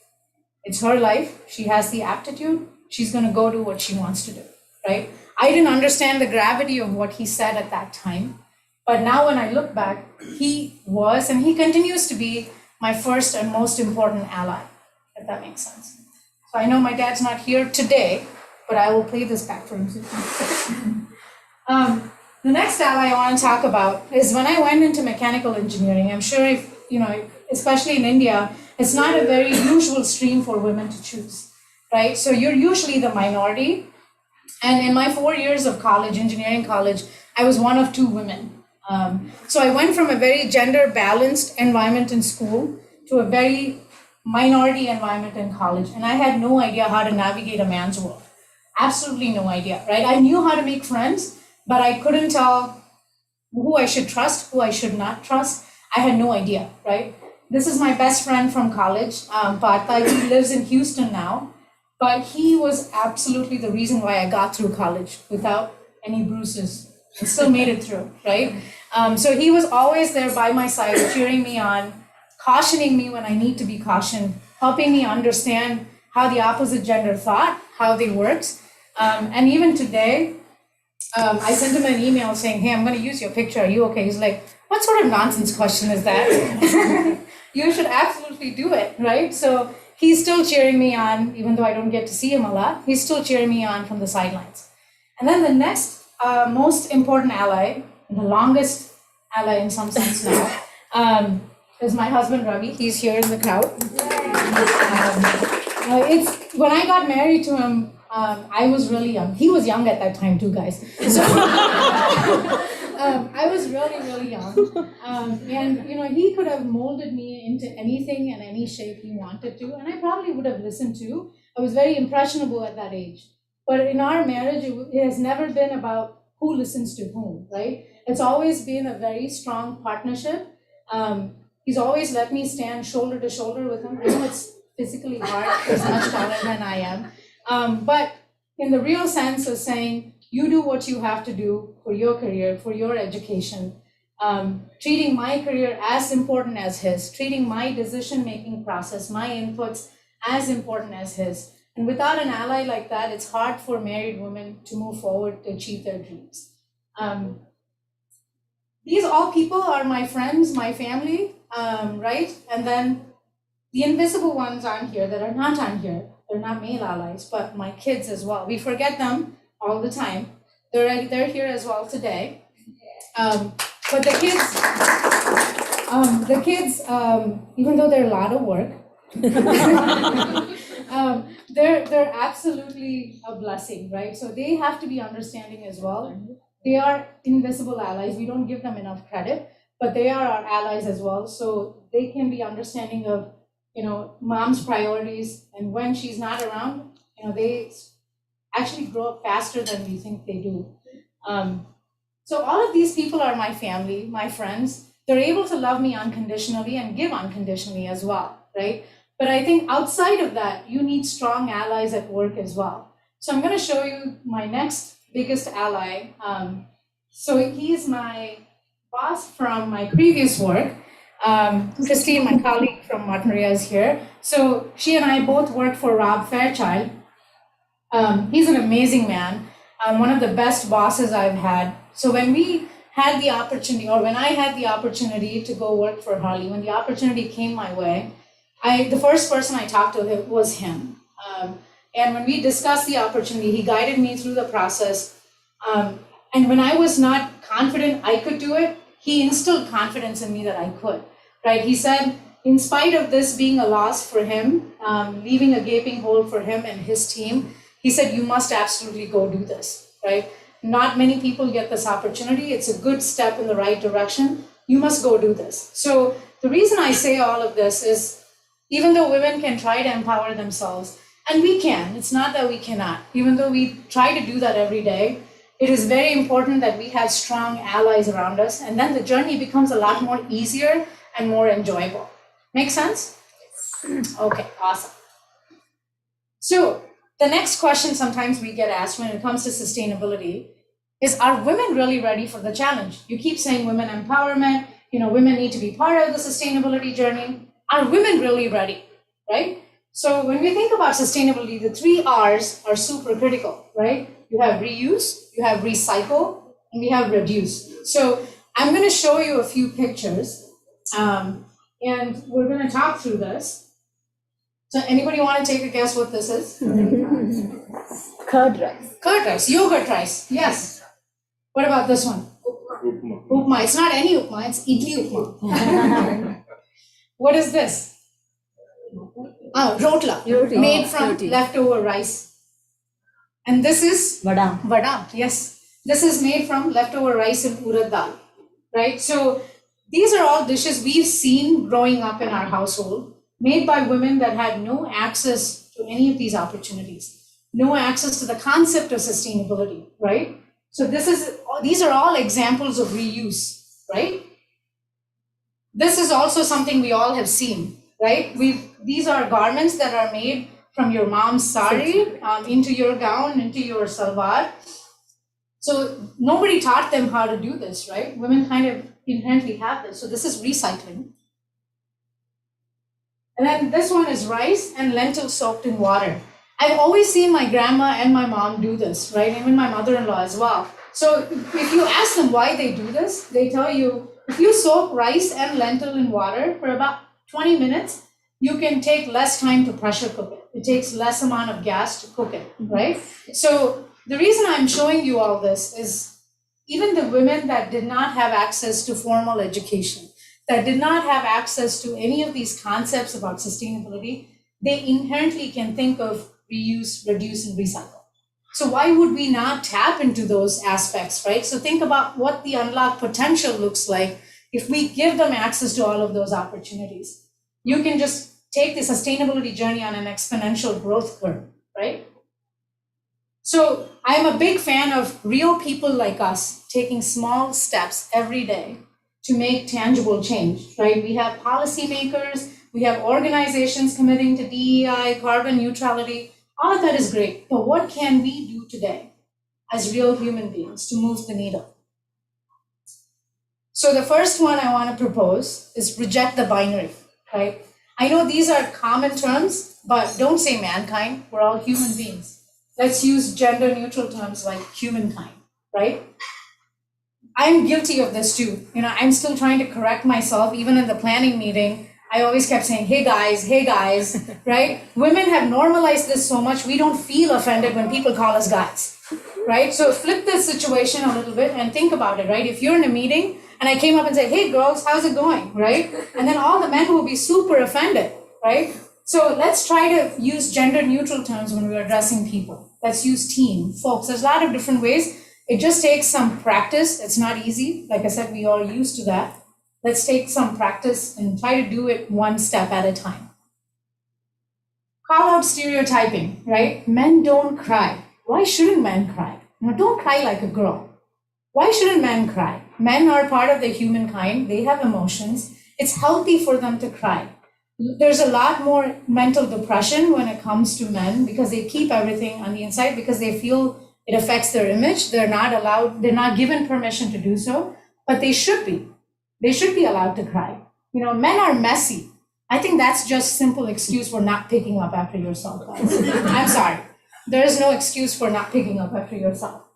it's her life, she has the aptitude, she's gonna go do what she wants to do, right? I didn't understand the gravity of what he said at that time, but now when I look back, he was, and he continues to be my first and most important ally, if that makes sense. So I know my dad's not here today, but I will play this back for him. The next ally I want to talk about is when I went into mechanical engineering. I'm sure if, especially in India, it's not a very usual stream for women to choose, right? So you're usually the minority. And in my 4 years of college, engineering college, I was one of 2 women. So I went from a very gender balanced environment in school to a very minority environment in college. And I had no idea how to navigate a man's world. Absolutely no idea, right? I knew how to make friends, but I couldn't tell who I should trust, who I should not trust. I had no idea, right? This is my best friend from college, Partha. He lives in Houston now, but he was absolutely the reason why I got through college without any bruises. I still made it through, right? So he was always there by my side, cheering me on, cautioning me when I need to be cautioned, helping me understand how the opposite gender thought, how they worked. And even today, I sent him an email saying, hey, I'm going to use your picture. Are you okay? He's like, what sort of nonsense question is that? You should absolutely do it, right? So he's still cheering me on, even though I don't get to see him a lot. He's still cheering me on from the sidelines. And then the next most important ally, the longest ally in some sense now, is my husband, Ravi. He's here in the crowd. When I got married to him, I was really young. He was young at that time too, guys. So, I was really, really young. And, he could have molded me into anything and any shape he wanted to, and I probably would have listened to. I was very impressionable at that age. But in our marriage, it has never been about who listens to whom, right? It's always been a very strong partnership. He's always let me stand shoulder to shoulder with him. I know it's physically hard, he's much taller than I am. But in the real sense of saying, you do what you have to do for your career, for your education, treating my career as important as his, treating my decision-making process, my inputs as important as his. And without an ally like that, it's hard for married women to move forward to achieve their dreams. These all people are my friends, my family, right? And then the invisible ones on here that are not on here, they're not male allies, but my kids as well. We forget them all the time. They're here as well today. But the kids, even though they're a lot of work, they're absolutely a blessing, right? So they have to be understanding as well. They are invisible allies. We don't give them enough credit, but they are our allies as well. So they can be understanding of, mom's priorities, and when she's not around, they actually grow up faster than we think they do. So all of these people are my family, my friends. They're able to love me unconditionally and give unconditionally as well, right? But I think outside of that, you need strong allies at work as well. So I'm going to show you my next biggest ally. So he's my boss from my previous work. Christine, my colleague from Martin Maria, is here. So she and I both work for Rob Fairchild. He's an amazing man, one of the best bosses I've had. So when we had the opportunity, or when I had the opportunity to go work for Harley, when the opportunity came my way, the first person I talked to was him. And when we discussed the opportunity, he guided me through the process. And when I was not confident I could do it, he instilled confidence in me that I could, right? He said, in spite of this being a loss for him, leaving a gaping hole for him and his team, he said, you must absolutely go do this, right? Not many people get this opportunity. It's a good step in the right direction. You must go do this. So the reason I say all of this is, even though women can try to empower themselves, and we can, it's not that we cannot, even though we try to do that every day, it is very important that we have strong allies around us, and then the journey becomes a lot more easier and more enjoyable. Make sense? Okay, awesome. So the next question sometimes we get asked when it comes to sustainability is, are women really ready for the challenge? You keep saying women empowerment, women need to be part of the sustainability journey. Are women really ready, right? So when we think about sustainability, the 3 R's are super critical, right? You have reuse, you have recycle, and we have reduce. So I'm going to show you a few pictures, and we're going to talk through this. So anybody want to take a guess what this is? Curd rice. Curd rice, yogurt rice, yes. What about this one? Upma. It's not any upma, it's idli upma. What is this? Oh, rotla, made from leftover rice. And this is vada, yes. This is made from leftover rice and urad dal, right? So these are all dishes we've seen growing up in our household, made by women that had no access to any of these opportunities, no access to the concept of sustainability, right? So these are all examples of reuse, right? This is also something we all have seen, right? These are garments that are made from your mom's sari into your gown, into your salwar. So nobody taught them how to do this, right? Women kind of inherently have this. So this is recycling. And then this one is rice and lentils soaked in water. I've always seen my grandma and my mom do this, right? Even my mother-in-law as well. So if you ask them why they do this, they tell you, if you soak rice and lentil in water for about 20 minutes, you can take less time to pressure cook it. It takes less amount of gas to cook it, right? So the reason I'm showing you all this is even the women that did not have access to formal education, that did not have access to any of these concepts about sustainability, they inherently can think of reuse, reduce, and recycle. So why would we not tap into those aspects, right? So think about what the unlocked potential looks like if we give them access to all of those opportunities. You can just take the sustainability journey on an exponential growth curve, right? So I'm a big fan of real people like us taking small steps every day to make tangible change, right? We have policymakers, we have organizations committing to DEI, carbon neutrality. All of that is great, but what can we do today as real human beings to move the needle? So the first one I want to propose is reject the binary, right? I know these are common terms, but don't say mankind, we're all human beings. Let's use gender neutral terms like humankind, right? I'm guilty of this too. I'm still trying to correct myself. Even in the planning meeting, I always kept saying, hey guys, right? Women have normalized this so much, we don't feel offended when people call us guys, right? So flip this situation a little bit and think about it, right? If you're in a meeting and I came up and said, hey girls, how's it going, right? And then all the men will be super offended, right? So let's try to use gender neutral terms when we're addressing people. Let's use team, folks. There's a lot of different ways. It just takes some practice. It's not easy. Like I said, we are used to that. Let's take some practice and try to do it one step at a time. Call out stereotyping, right? Men don't cry. Why shouldn't men cry? Don't cry like a girl. Why shouldn't men cry? Men are part of the humankind. They have emotions. It's healthy for them to cry. There's a lot more mental depression when it comes to men because they keep everything on the inside because they feel it affects their image. They're not given permission to do so, but they should be. They should be allowed to cry. Men are messy. I think that's just simple excuse for not picking up after yourself. I'm sorry. There is no excuse for not picking up after yourself.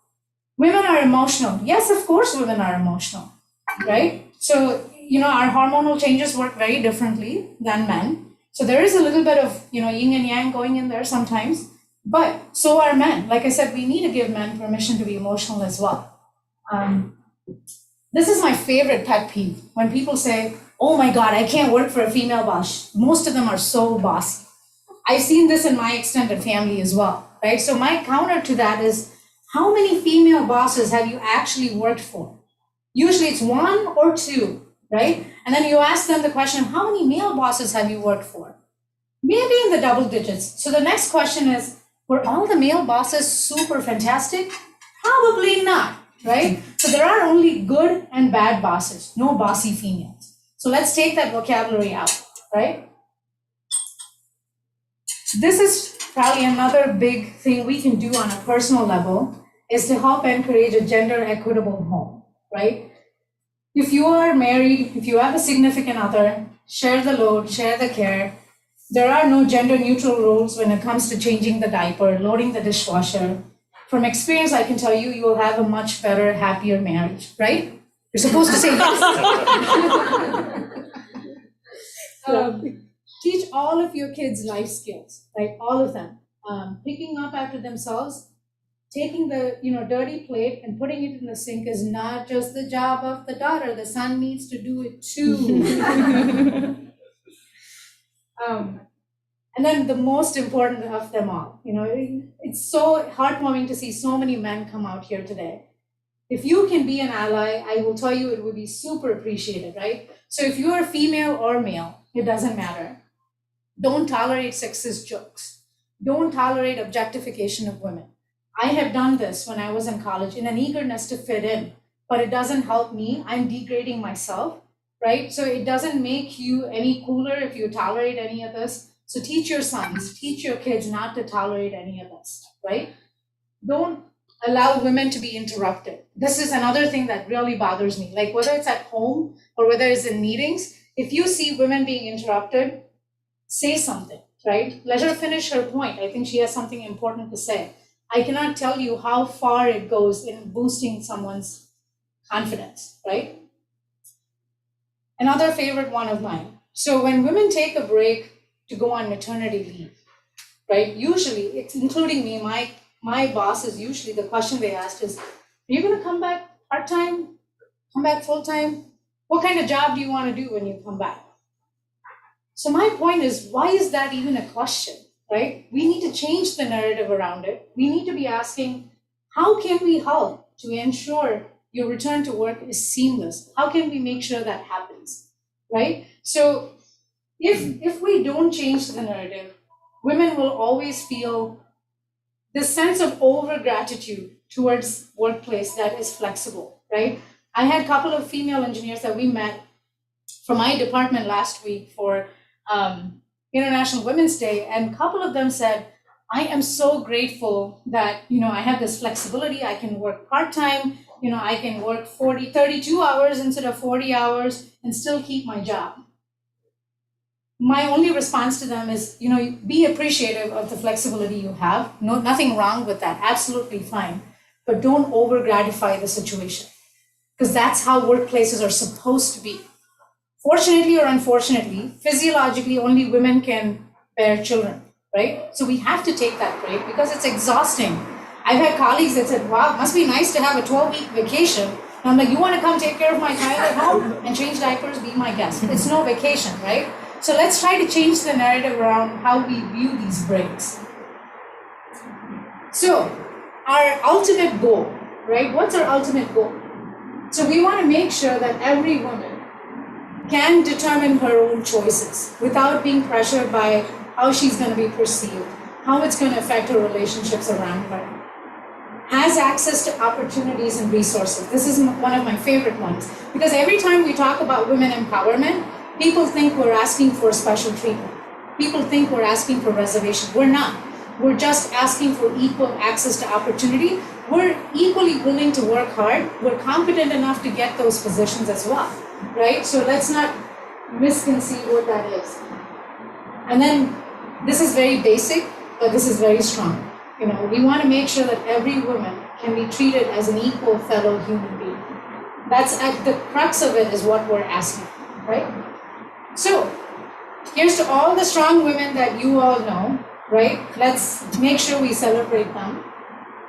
Women are emotional. Yes, of course, women are emotional, right? So, our hormonal changes work very differently than men. So there is a little bit of, yin and yang going in there sometimes, but so are men. Like I said, we need to give men permission to be emotional as well. This is my favorite pet peeve when people say, oh my God, I can't work for a female boss. Most of them are so bossy. I've seen this in my extended family as well, right? So my counter to that is, how many female bosses have you actually worked for? Usually it's one or two, right? And then you ask them the question, how many male bosses have you worked for? Maybe in the double digits. So the next question is, were all the male bosses super fantastic? Probably not, right? So there are only good and bad bosses, no bossy females. So let's take that vocabulary out, right? This is probably another big thing we can do on a personal level is to help encourage a gender equitable home, right? If you are married, if you have a significant other, share the load, share the care. There are no gender neutral rules when it comes to changing the diaper, loading the dishwasher. From experience, I can tell you, you will have a much better, happier marriage, right? You're supposed to say yes. Teach all of your kids life skills, right? All of them. Picking up after themselves, taking the dirty plate and putting it in the sink is not just the job of the daughter. The son needs to do it too. And then the most important of them all, it's so heartwarming to see so many men come out here today. If you can be an ally, I will tell you it would be super appreciated, right? So if you are female or male, it doesn't matter. Don't tolerate sexist jokes. Don't tolerate objectification of women. I have done this when I was in college in an eagerness to fit in, but it doesn't help me. I'm degrading myself, right? So it doesn't make you any cooler if you tolerate any of this. So teach your sons, teach your kids not to tolerate any of this, right? Don't allow women to be interrupted. This is another thing that really bothers me. Like whether it's at home or whether it's in meetings, if you see women being interrupted, say something, right? Let her finish her point. I think she has something important to say. I cannot tell you how far it goes in boosting someone's confidence, right? Another favorite one of mine. So when women take a break to go on maternity leave, right? Usually, it's including me, my bosses, usually the question they asked is, are you gonna come back part-time, come back full-time? What kind of job do you wanna do when you come back? So my point is, why is that even a question? right? We need to change the narrative around it. We need to be asking, how can we help to ensure your return to work is seamless? How can we make sure that happens, right? So if we don't change the narrative, women will always feel this sense of over gratitude towards workplace that is flexible, right? I had a couple of female engineers that we met from my department last week for International Women's Day, and a couple of them said, I am so grateful that, I have this flexibility. I can work part-time, I can work 32 hours instead of 40 hours and still keep my job. My only response to them is, be appreciative of the flexibility you have. No, nothing wrong with that, absolutely fine. But don't over gratify the situation, because that's how workplaces are supposed to be. Fortunately or unfortunately, physiologically, only women can bear children, right? So we have to take that break because it's exhausting. I've had colleagues that said, wow, it must be nice to have a 12-week vacation. And I'm like, you want to come take care of my child at home and change diapers, be my guest. It's no vacation, right? So let's try to change the narrative around how we view these breaks. So our ultimate goal, right? What's our ultimate goal? So we want to make sure that every woman can determine her own choices without being pressured by how she's going to be perceived, how it's going to affect her relationships around her. Has access to opportunities and resources. This is one of my favorite ones, because every time we talk about women empowerment, people think we're asking for special treatment. People think we're asking for reservation. We're not. We're just asking for equal access to opportunity. We're equally willing to work hard. We're competent enough to get those positions as well, right? So let's not misconceive what that is. And then this is very basic, but this is very strong. We want to make sure that every woman can be treated as an equal fellow human being. That's at the crux of it, is what we're asking, right? So here's to all the strong women that you all know, right? Let's make sure we celebrate them.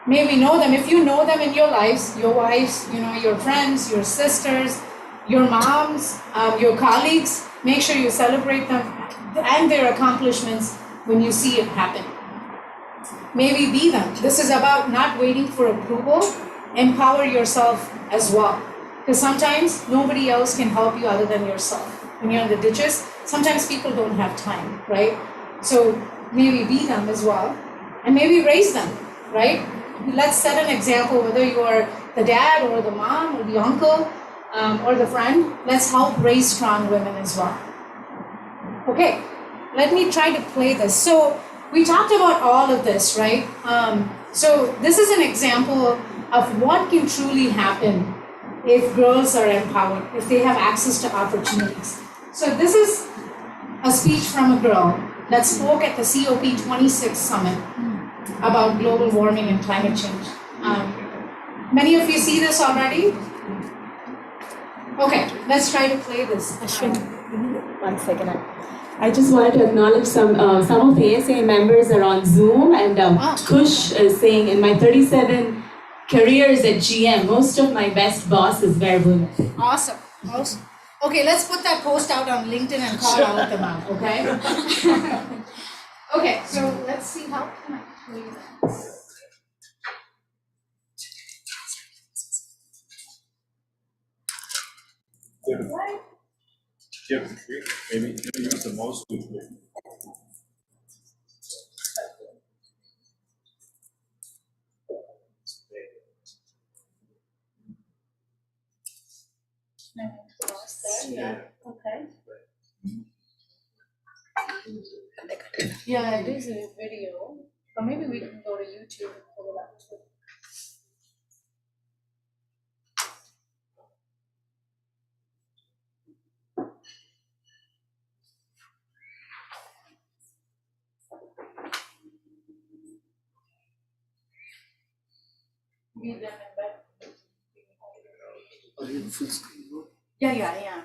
May we know them. If you know them in your lives, your wives, your friends, your sisters, your moms, your colleagues, make sure you celebrate them and their accomplishments when you see it happen. May we be them. This is about not waiting for approval. Empower yourself as well. Because sometimes nobody else can help you other than yourself. When you're in the ditches, sometimes people don't have time, right? So may we be them as well. And maybe raise them, right? Let's set an example, whether you are the dad or the mom or the uncle or the friend. Let's help raise strong women as well. Okay, let me try to play this. So we talked about all of this, right? So this is an example of what can truly happen if girls are empowered, if they have access to opportunities. So this is a speech from a girl that spoke at the COP26 summit about global warming and climate change. Many of you see this already? Okay, let's try to play this. Ashini, 1 second. I just wanted to acknowledge some of the ASA members are on Zoom, and Kush is saying, in my 37 careers at GM, most of my best bosses were women. Awesome. Okay, let's put that post out on LinkedIn and call all of them out, okay? Okay, so let's see how can I play that. Yeah, maybe use the mouse quickly. Yeah. Okay. Yeah, it is a video, or maybe we can go to YouTube and pull it up too. Yeah, I am.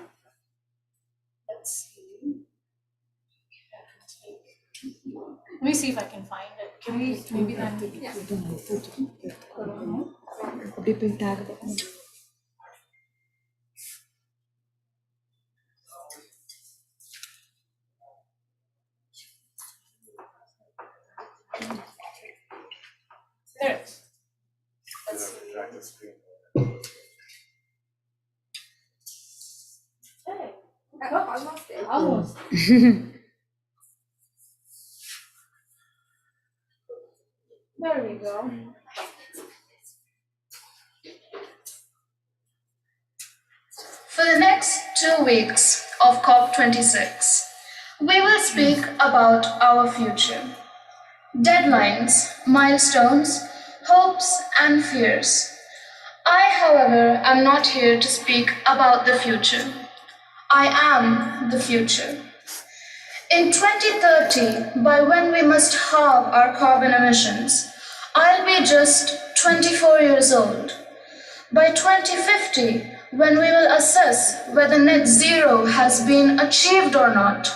Let's see. Let me see if I can find it. Can we maybe then? Yeah. People tag them. the screen. Almost there. Almost. There we go. For the next 2 weeks of COP26, we will speak about our future. Deadlines, milestones, hopes, and fears. I, however, am not here to speak about the future. I am the future. In 2030, by when we must halve our carbon emissions, I'll be just 24 years old. By 2050, when we will assess whether net zero has been achieved or not,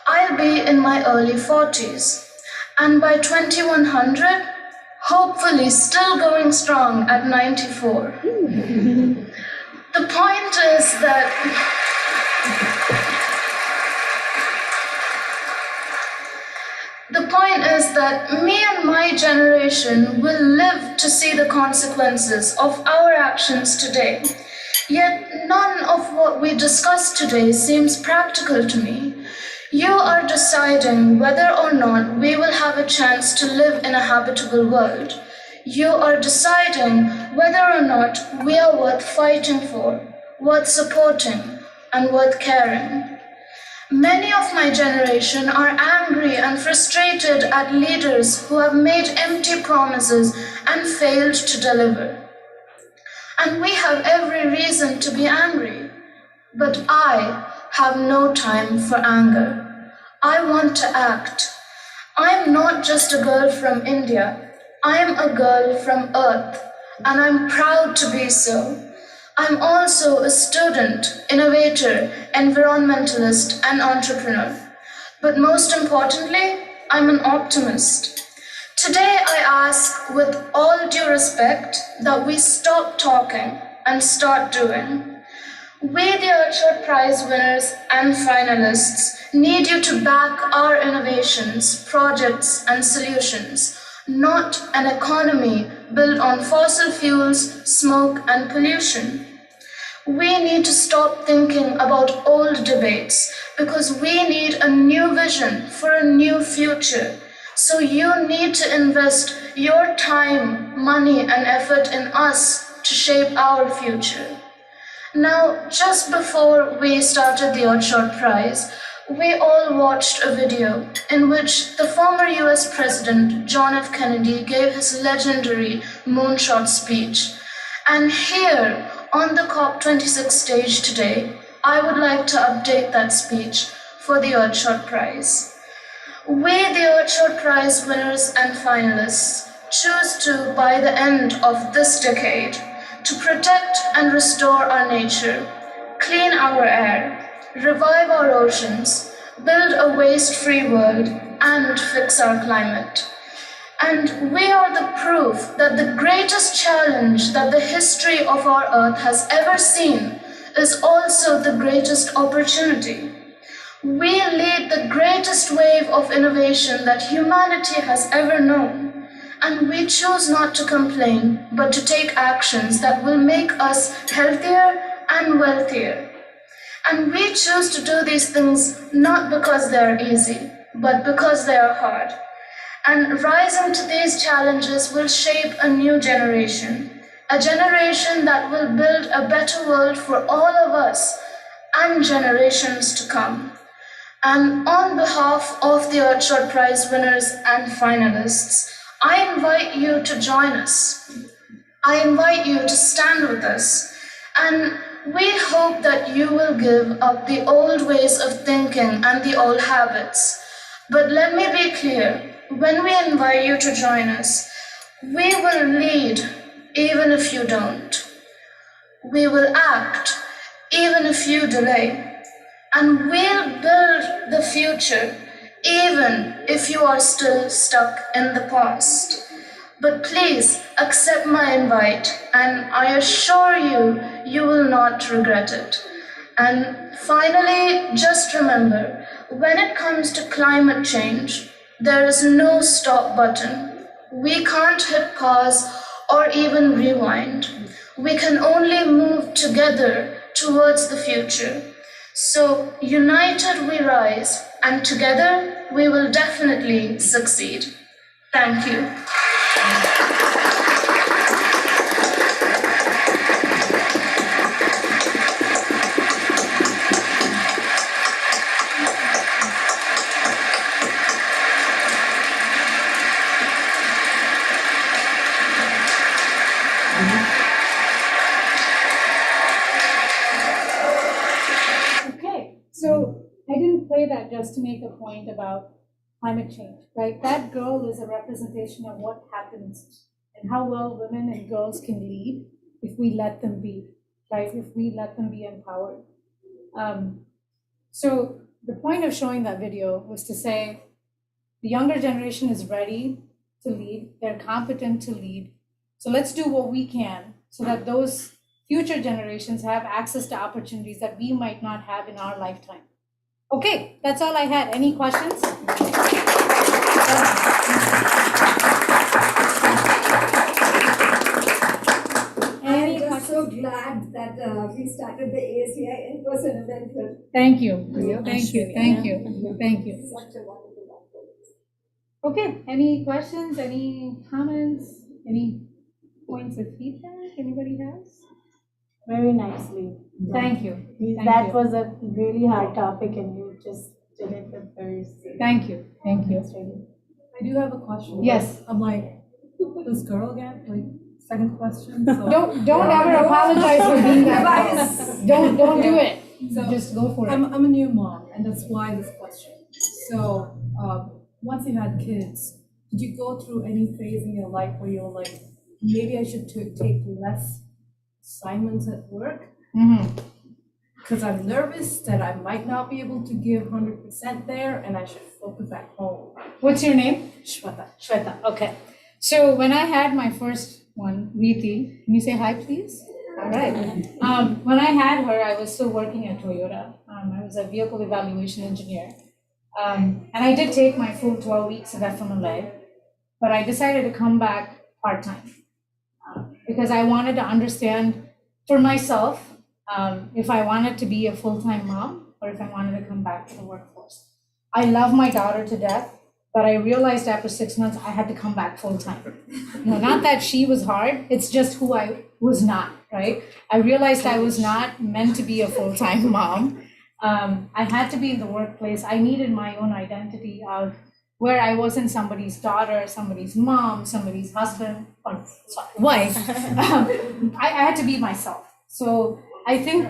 I'll be in my early 40s. And by 2100, hopefully still going strong at 94. The point is that me and my generation will live to see the consequences of our actions today. Yet none of what we discuss today seems practical to me. You are deciding whether or not we will have a chance to live in a habitable world. You are deciding whether or not we are worth fighting for, worth supporting, and worth caring. Many of my generation are angry and frustrated at leaders who have made empty promises and failed to deliver. And we have every reason to be angry. But I have no time for anger. I want to act. I'm not just a girl from India. I'm a girl from Earth, and I'm proud to be so. I'm also a student, innovator, environmentalist, and entrepreneur. But most importantly, I'm an optimist. Today I ask, with all due respect, that we stop talking and start doing. We, the Earthshot Prize winners and finalists, need you to back our innovations, projects, and solutions, not an economy built on fossil fuels, smoke, and pollution. We need to stop thinking about old debates because we need a new vision for a new future. So you need to invest your time, money, and effort in us to shape our future. Now, just before we started the Earthshot Prize, we all watched a video in which the former US President John F. Kennedy gave his legendary moonshot speech. And here, on the COP26 stage today, I would like to update that speech for the Earthshot Prize. We, the Earthshot Prize winners and finalists, choose to, by the end of this decade, to protect and restore our nature, clean our air, revive our oceans, build a waste-free world, and fix our climate. And we are the proof that the greatest challenge that the history of our Earth has ever seen is also the greatest opportunity. We lead the greatest wave of innovation that humanity has ever known. And we choose not to complain, but to take actions that will make us healthier and wealthier. And we choose to do these things not because they are easy, but because they are hard. And rising to these challenges will shape a new generation, a generation that will build a better world for all of us and generations to come. And on behalf of the Earthshot Prize winners and finalists, I invite you to join us. I invite you to stand with us. And we hope that you will give up the old ways of thinking and the old habits. But let me be clear, when we invite you to join us, we will lead even if you don't. We will act even if you delay. And we'll build the future even if you are still stuck in the past. But please accept my invite, and I assure you, you will not regret it. And finally, just remember, when it comes to climate change, there is no stop button. We can't hit pause or or even rewind. We can only move together towards the future. So, united we rise, and together we will definitely succeed. Thank you. So I didn't play that just to make a point about climate change, right? That girl is a representation of what happens and how well women and girls can lead if we let them be, right? If we let them be empowered. So the point of showing that video was to say the younger generation is ready to lead, they're competent to lead. So let's do what we can so that those future generations have access to opportunities that we might not have in our lifetime. Okay, that's all I had. Any questions? I'm just so glad that we started the ASVI in-person event. Thank you. Thank you. Thank you. Thank you. Such a wonderful activity. Okay, any questions, any comments, any points of feedback anybody has? Very nicely. Thank you. That was a really hard topic and you just did it with very Thank you. Thank you. I do have a question. Yes. I'm like, this girl again? Like, second question? So. Don't ever apologize for being that girl. Don't do it. So just go for it. I'm a new mom, and that's why this question. So, once you had kids, did you go through any phase in your life where you were like, maybe I should take less assignments at work? Because I'm nervous that I might not be able to give 100% there, and I should focus at home. What's your name? Shweta. Shweta. Okay. So when I had my first one, Riti, can you say hi, please? All right. When I had her, I was still working at Toyota. I was a vehicle evaluation engineer. And I did take my full 12 weeks of FMLA, but I decided to come back part-time because I wanted to understand for myself if I wanted to be a full-time mom or if I wanted to come back to the workforce. I love my daughter to death, but I realized after 6 months I had to come back full-time. No, not that she was hard, it's just who I was not, right? I realized I was not meant to be a full-time mom. I had to be in the workplace. I needed my own identity of where I wasn't somebody's daughter, somebody's mom, somebody's husband, or sorry, wife. I had to be myself. So I think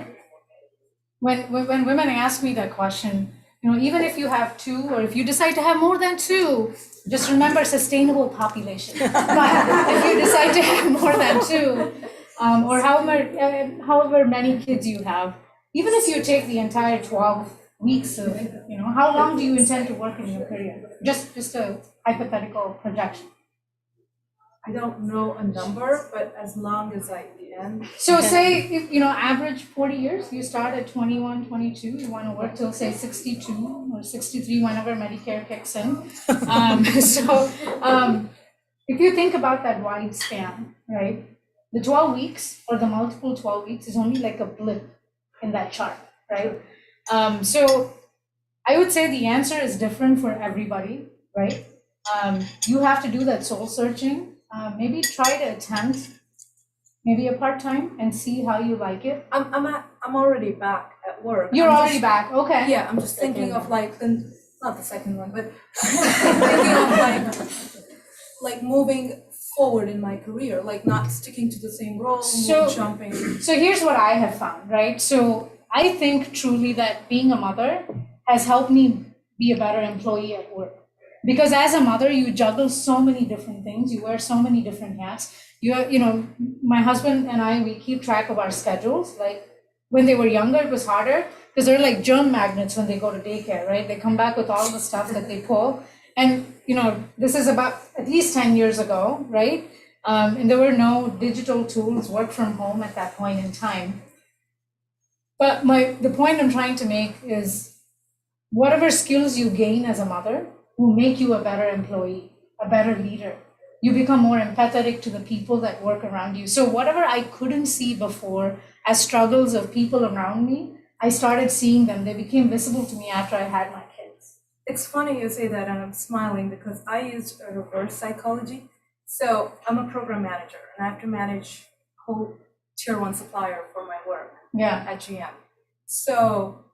when women ask me that question, you know, even if you have two, or if you decide to have more than two, just remember sustainable population. But if you decide to have more than two, or however many kids you have, even if you take the entire 12 weeks of, you know, how long do you intend to work in your career? Just a hypothetical projection. I don't know a number, but as long as I can. So say, if, you know, average 40 years, you start at 21, 22, you want to work till say 62 or 63, whenever Medicare kicks in. If you think about that wide span, right? The 12 weeks or the multiple 12 weeks is only like a blip in that chart, right? So I would say the answer is different for everybody, right? You have to do that soul searching. Maybe try to attempt maybe a part-time and see how you like it. I'm already back at work. You're already back, okay. Yeah, I'm just thinking of like, not the second one, but thinking of like moving forward in my career, like not sticking to the same role, jumping. So here's what I have found, right? So I think truly that being a mother has helped me be a better employee at work. Because as a mother, you juggle so many different things, you wear so many different hats. You know, my husband and I, we keep track of our schedules. Like when they were younger, it was harder because they're like germ magnets when they go to daycare, right? They come back with all the stuff that they pull. And, you know, this is about at least 10 years ago, right? And there were no digital tools, work from home at that point in time. But the point I'm trying to make is whatever skills you gain as a mother will make you a better employee, a better leader. you become more empathetic to the people that work around you. So whatever I couldn't see before as struggles of people around me, I started seeing them. They became visible to me after I had my kids. It's funny you say that, and I'm smiling because I used a reverse psychology. So I'm a program manager, and I have to manage whole tier 1 supplier for my work at GM. So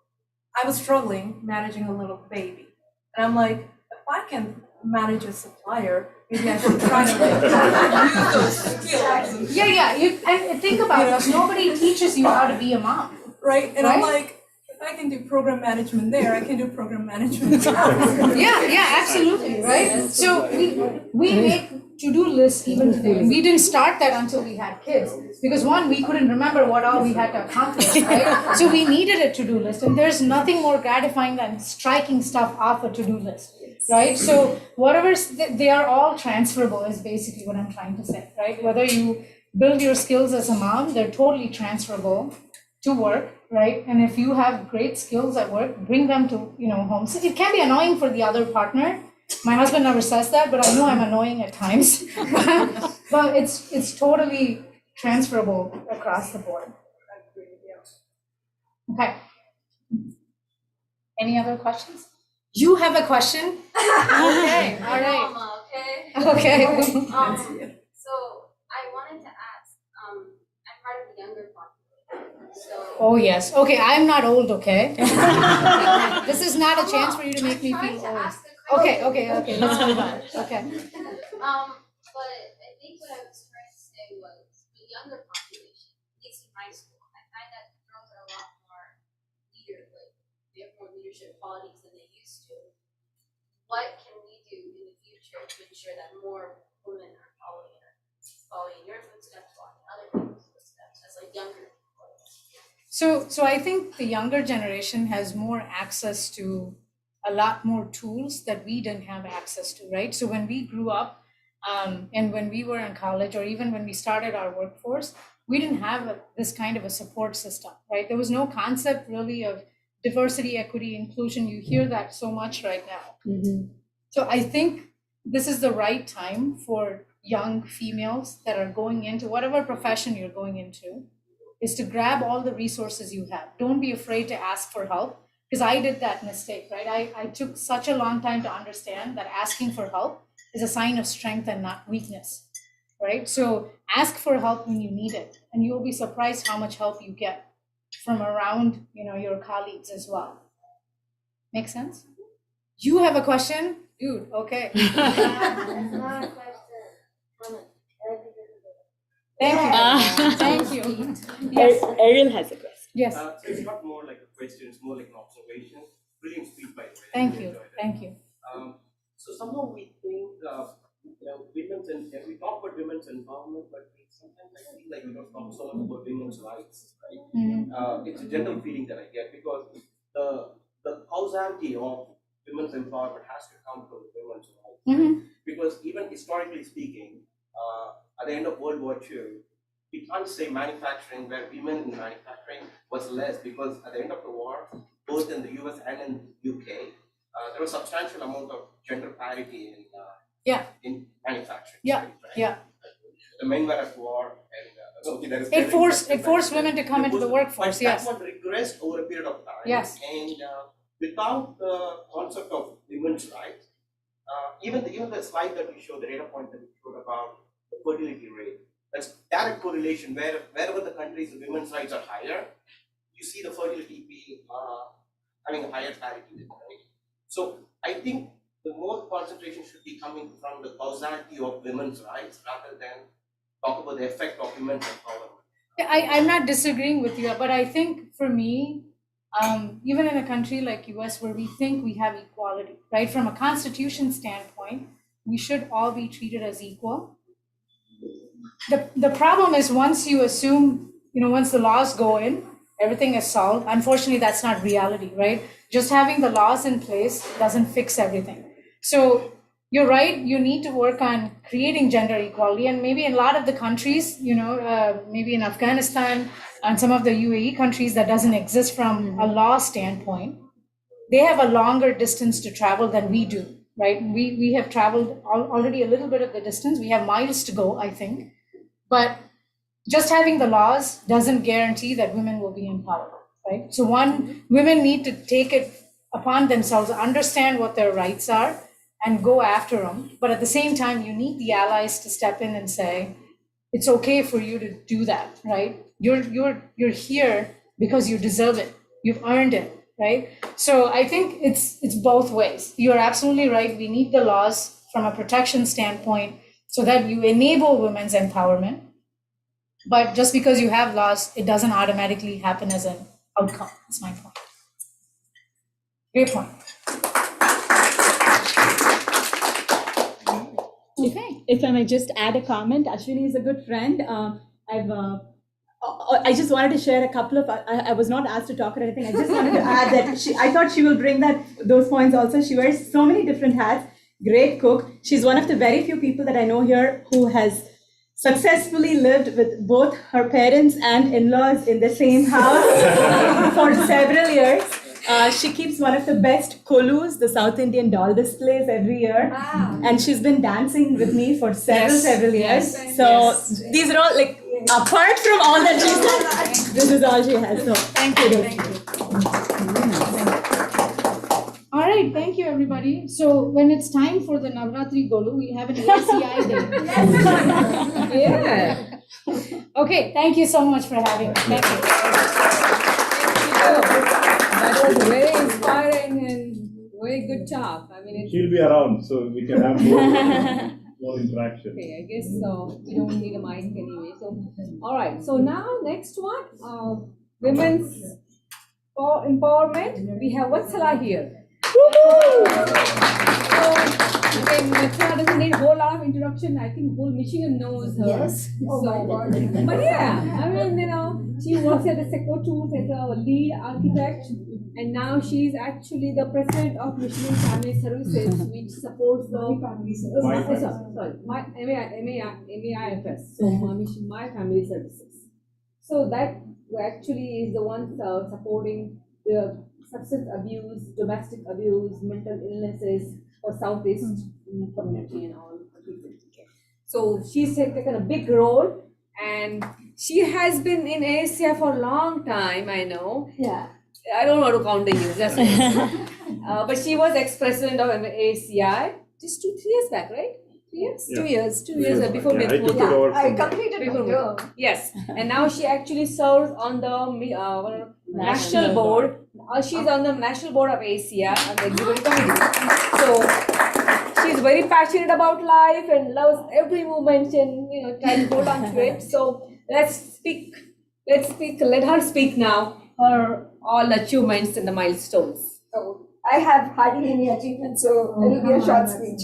I was struggling managing a little baby. And I'm like, if I can manage a supplier, maybe I should try to use those skills. And think about it. Nobody teaches you how to be a mom. Right? And I'm like, if I can do program management there, I can do program management there. Absolutely, right? So we make to-do lists even today. We didn't start that until we had kids. Because one, we couldn't remember what all we had to accomplish, right? So we needed a to-do list. And there's nothing more gratifying than striking stuff off a to-do list, right? So they are all transferable is basically what I'm trying to say, right? Whether you build your skills as a mom, they're totally transferable to work, right? And if you have great skills at work, bring them to, home. So it can be annoying for the other partner. My husband never says that, but I know I'm annoying at times. But it's totally transferable across the board. Okay. Any other questions? You have a question? Okay, all right. Okay. So I wanted to ask, I'm part of the younger population. So Oh yes. Okay, I'm not old, okay? This is not a chance for you to make me feel old. Okay, let's move on. Okay. But I think what I was trying to say was the younger population, at least in high school, I find that girls are a lot more like they have more leadership qualities than they used to. What can we do in the future to ensure that more women are following your footsteps, following other people's footsteps as like younger people? So I think the younger generation has more access to a lot more tools that we didn't have access to, right? So when we grew up and when we were in college or even when we started our workforce, we didn't have this kind of a support system, right? There was no concept really of diversity, equity, inclusion. You hear that so much right now. Mm-hmm. So I think this is the right time for young females that are going into whatever profession you're going into, is to grab all the resources you have. Don't be afraid to ask for help, because I did that mistake, right? I took such a long time to understand that asking for help is a sign of strength and not weakness, right? So ask for help when you need it, and you'll be surprised how much help you get from around, your colleagues as well. Make sense? You have a question? Dude, okay. It's not a question. Thank you. Yes. Ariel has a question. Yes. So it's not more like a question, it's more like an observation. Brilliant speech, by the way. Thank you. So somehow we think, women's and we talk about women's empowerment, but sometimes I feel like we don't talk so much about women's rights, right? Mm-hmm. It's a general feeling that I get, because the causality of women's empowerment has to come from women's rights. Mm-hmm. Because even historically speaking, at the end of World War II, we can't say manufacturing, where women in manufacturing was less, because at the end of the war, both in the US and in UK, there was substantial amount of gender parity in manufacturing. Yeah. The men were at war, and it forced women to come into the workforce. Yes. That's what regressed over a period of time. Yes. And without the concept of women's rights, even the slide that we showed, the data point that we showed about the fertility rate, that's direct correlation. Wherever the countries the women's rights are higher, you see the fertility being having a higher parity, right? So I think the more concentration should be coming from the causality of women's rights rather than talk about the effect of women's empowerment. I'm not disagreeing with you, but I think for me, even in a country like US where we think we have equality, right? From a constitution standpoint, we should all be treated as equal. The problem is once you assume, once the laws go in, everything is solved. Unfortunately, that's not reality, right? Just having the laws in place doesn't fix everything. So you're right, you need to work on creating gender equality. And maybe in a lot of the countries, maybe in Afghanistan and some of the UAE countries, that doesn't exist from a law standpoint. They have a longer distance to travel than we do. right? We have traveled already a little bit of the distance. We have miles to go, I think. But just having the laws doesn't guarantee that women will be empowered, right? So women need to take it upon themselves, understand what their rights are, and go after them. But at the same time, you need the allies to step in and say, it's okay for you to do that, right? You're here because you deserve it. You've earned it, right? So I think it's both ways. You're absolutely right. We need the laws from a protection standpoint so that you enable women's empowerment. But just because you have laws, it doesn't automatically happen as an outcome. That's my point. Great point. Okay. If I may just add a comment, Ashini is a good friend. I just wanted to share a couple of. I was not asked to talk or anything. I just wanted to add that I thought she will bring those points also. She wears so many different hats. Great cook. She's one of the very few people that I know here who has successfully lived with both her parents and in-laws in the same house for several years. She keeps one of the best kolus, the South Indian doll displays every year. And she's been dancing with me for several years. So these are all like, apart from all that she's done, this is all she has. So thank you. All right, thank you, everybody. So when it's time for the Navratri Golu, we have an ACI day. Yeah. Okay, thank you so much for having me. Thank you. That was very inspiring and very good talk. I mean, she'll be around, so we can have more interaction. Okay, I guess we don't need a mic anyway. So, all right. So now next one, women's empowerment. We have Vatsala here. Vatsala doesn't need a whole lot of introduction. I think whole Michigan knows her. Yes. Oh my God. But yeah, I mean, she works at the Seco Tools as a lead architect, and now she's actually the president of Michigan Family Services, which supports the MAIFS, so My Family Services. So that actually is the one supporting the substance abuse, domestic abuse, mental illnesses for Southeast community and all people. So she's taken a big role, and she has been in Asia for a long time, I know. Yeah. I don't know how to count the years, that's right. But she was ex-president of ACI just 2-3 years back, right? 3 years? Yeah. 2 years. 2 years before I completed my term. Yes, and now she actually serves on the national board. She's on the national board of ACI and the executive committee. So she's very passionate about life and loves every moment and tries to hold on to it. So let her speak now. Her all achievements and the milestones. So I have hardly any achievements, so it'll be a short speech.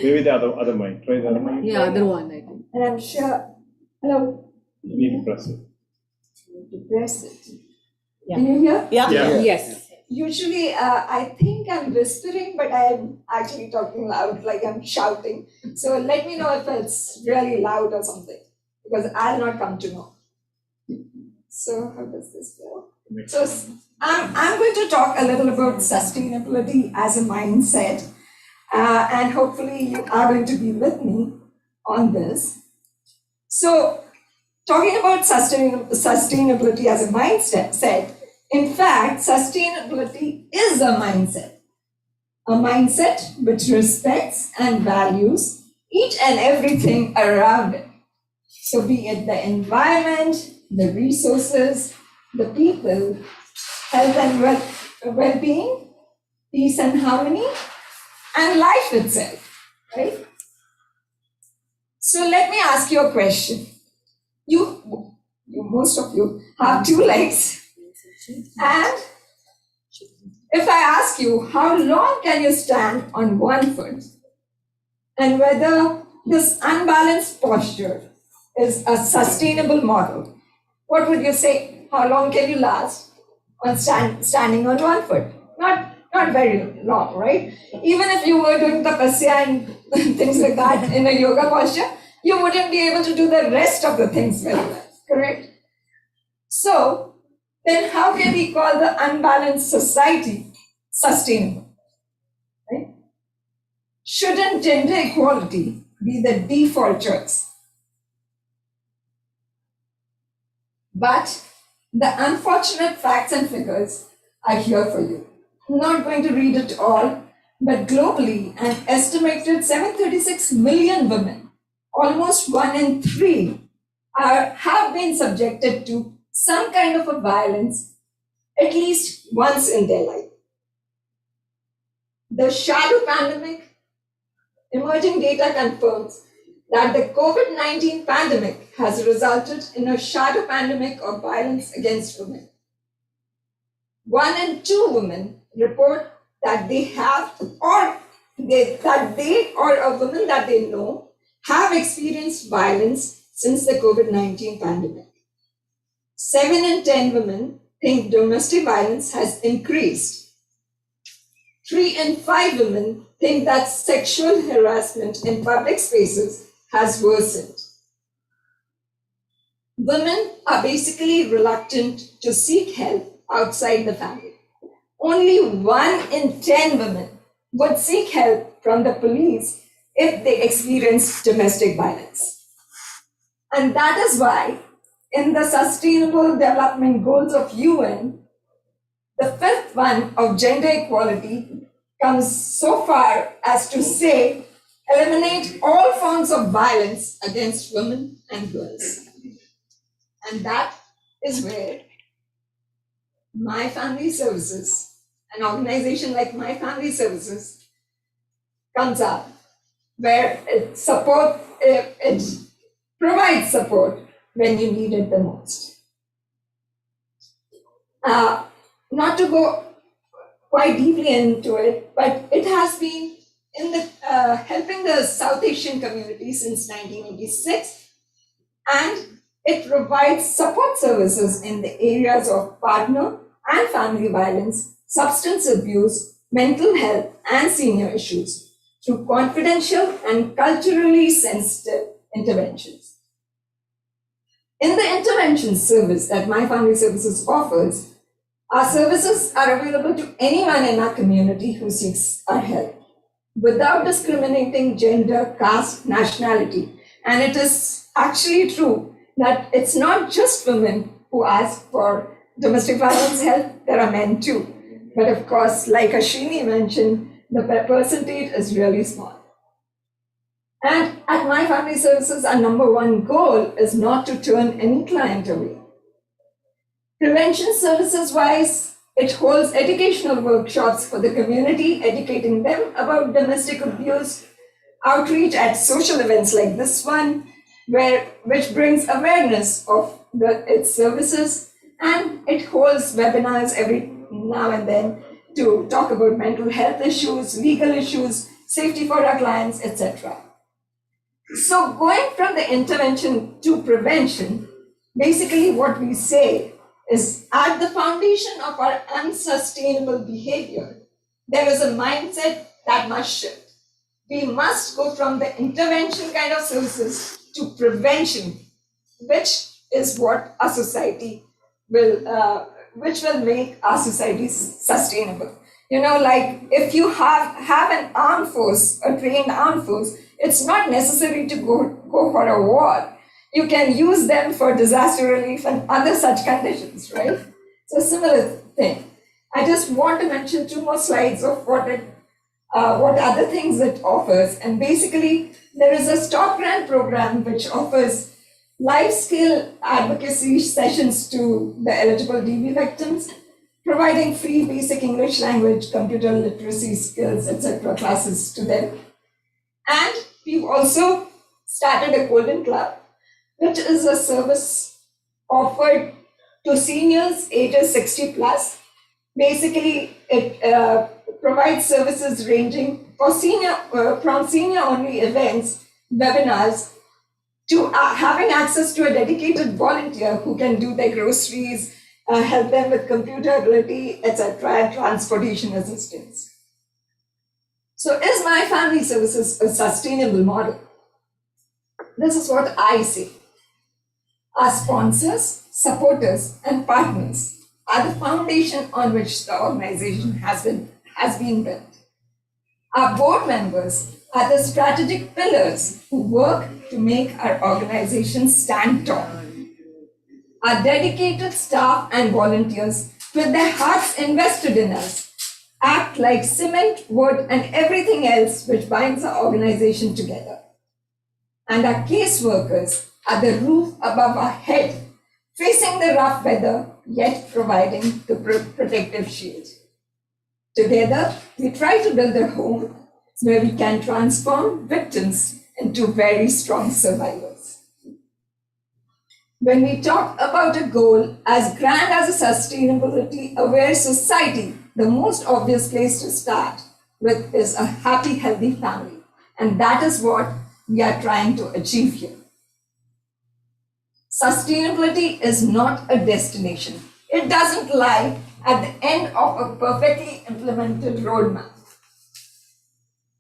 Maybe the other mic. Try the other mic. Yeah, other one, I think. And I'm sure. Hello. You need to press it. To press it. Yeah. Can you hear? Yeah. Yes. Usually, I think I'm whispering, but I'm actually talking loud, like I'm shouting. So let me know if it's really loud or something, because I'll not come to know. So how does this go? So I'm going to talk a little about sustainability as a mindset, and hopefully you are going to be with me on this. So talking about sustainability as a mindset, in fact, sustainability is a mindset which respects and values each and everything around it. So be it the environment, the resources, the people, health and well-being, peace and harmony, and life itself, right? So let me ask you a question. You most of you have 2 legs. And if I ask you, how long can you stand on one foot? And whether this unbalanced posture is a sustainable model, what would you say? How long can you last on standing on one foot? Not very long, right? Even if you were doing tapasya and things like that in a yoga posture, you wouldn't be able to do the rest of the things very well, correct? So then how can we call the unbalanced society sustainable, right? Shouldn't gender equality be the default choice? But the unfortunate facts and figures are here for you. I'm not going to read it all, but globally, an estimated 736 million women, almost 1 in 3, have been subjected to some kind of a violence at least once in their life. The shadow pandemic, emerging data confirms that the COVID-19 pandemic has resulted in a shadow pandemic of violence against women. 1 in 2 women report that they have, or a woman that they know have experienced violence since the COVID-19 pandemic. 7 in 10 women think domestic violence has increased. 3 in 5 women think that sexual harassment in public spaces has worsened. Women are basically reluctant to seek help outside the family. Only 1 in 10 women would seek help from the police if they experience domestic violence. And that is why in the Sustainable Development Goals of UN, the 5th one of gender equality comes so far as to say, eliminate all forms of violence against women and girls. And that is where My Family Services, an organization like My Family Services, comes up, where it provides support when you need it the most. Not to go quite deeply into it, but it has been in the helping the South Asian community since 1986, and it provides support services in the areas of partner and family violence, substance abuse, mental health, and senior issues through confidential and culturally sensitive interventions. In the intervention service that My Family Services offers, our services are available to anyone in our community who seeks our help, without discriminating gender, caste, nationality. And it is actually true that it's not just women who ask for domestic violence help, there are men too. But of course, like Ashini mentioned, the percentage is really small. And at My Family Services, our number one goal is not to turn any client away. Prevention services wise, it holds educational workshops for the community, educating them about domestic abuse, outreach at social events like this one, which brings awareness of its services, and it holds webinars every now and then to talk about mental health issues, legal issues, safety for our clients, etc. So going from the intervention to prevention, basically what we say is at the foundation of our unsustainable behavior, there is a mindset that must shift. We must go from the intervention kind of services to prevention, which is what our society which will make our societies sustainable. You know, like if you have an armed force, a trained armed force, it's not necessary to go for a war. You can use them for disaster relief and other such conditions, right? So similar thing. I just want to mention 2 more slides of what other things it offers. And basically, there is a stop grant program which offers life skill advocacy sessions to the eligible DV victims, providing free basic English language, computer literacy skills, etc. classes to them. And we've also started a Golden Club, which is a service offered to seniors ages 60 plus. Basically, it provides services ranging for from senior-only events, webinars, to having access to a dedicated volunteer who can do their groceries, help them with computer ability, etc., and transportation assistance. So is My Family Services a sustainable model? This is what I say. Our sponsors, supporters, and partners are the foundation on which the organization has been built. Our board members are the strategic pillars who work to make our organization stand tall. Our dedicated staff and volunteers, with their hearts invested in us, act like cement, wood, and everything else which binds our organization together. And our caseworkers are the roof above our head, facing the rough weather, yet providing the protective shield. Together, we try to build a home where we can transform victims into very strong survivors. When we talk about a goal as grand as a sustainability-aware society, the most obvious place to start with is a happy, healthy family. And that is what we are trying to achieve here. Sustainability is not a destination. It doesn't lie at the end of a perfectly implemented roadmap.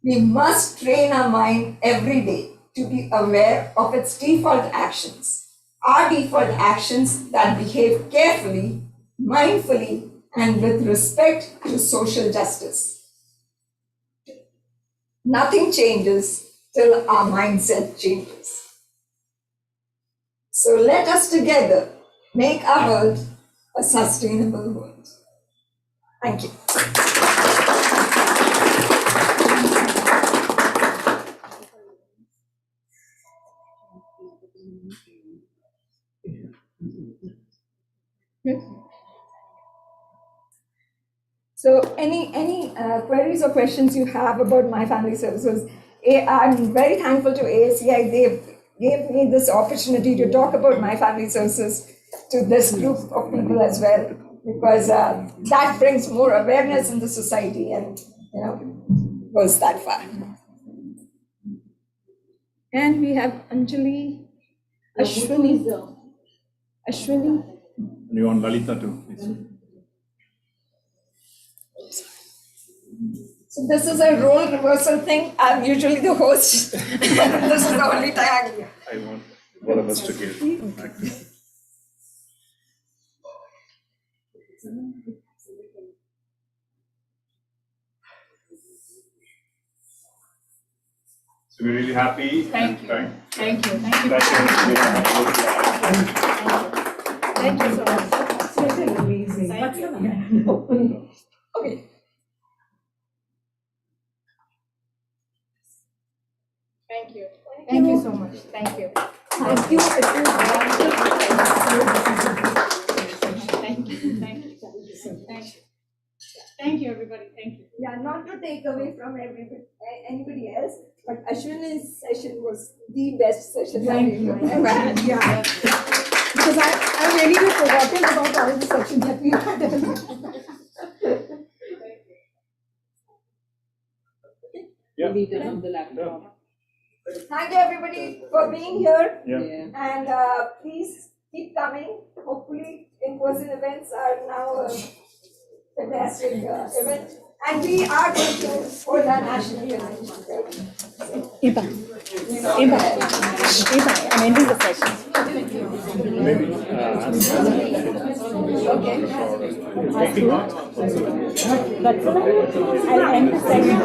We must train our mind every day to be aware of its default actions. Our default actions that behave carefully, mindfully, and with respect to social justice. Nothing changes till our mindset changes. So let us together make our world a sustainable world. Thank you. So any queries or questions you have about My Family Services, I'm very thankful to ASCI. They gave me this opportunity to talk about My Family Services to this group of people as well, because that brings more awareness in the society and goes that far. And we have Anjali, Ashini. You want Lalita too, please. So this is a role reversal thing. I'm usually the host. This is the only time I want all of us to give back. So we're really happy. Thank you. Thank you. Thank you so much. This is amazing. Thank you. Okay. Thank you. Thank you so much. Thank you. Thank you. Thank you. Thank you. Thank you. Thank you, everybody. Thank you. Yeah, not to take away from anybody else, but Ashini's session was the best session that we've ever had. Yeah. Because I really have forgotten about all the sessions that we had. Yeah. The laptop. Thank you everybody for being here. Yeah. And please keep coming. Hopefully in-person events are now a fantastic event. And we are going to hold an Ashini event. Iba, I'm ending the session. Maybe. I'll end the session.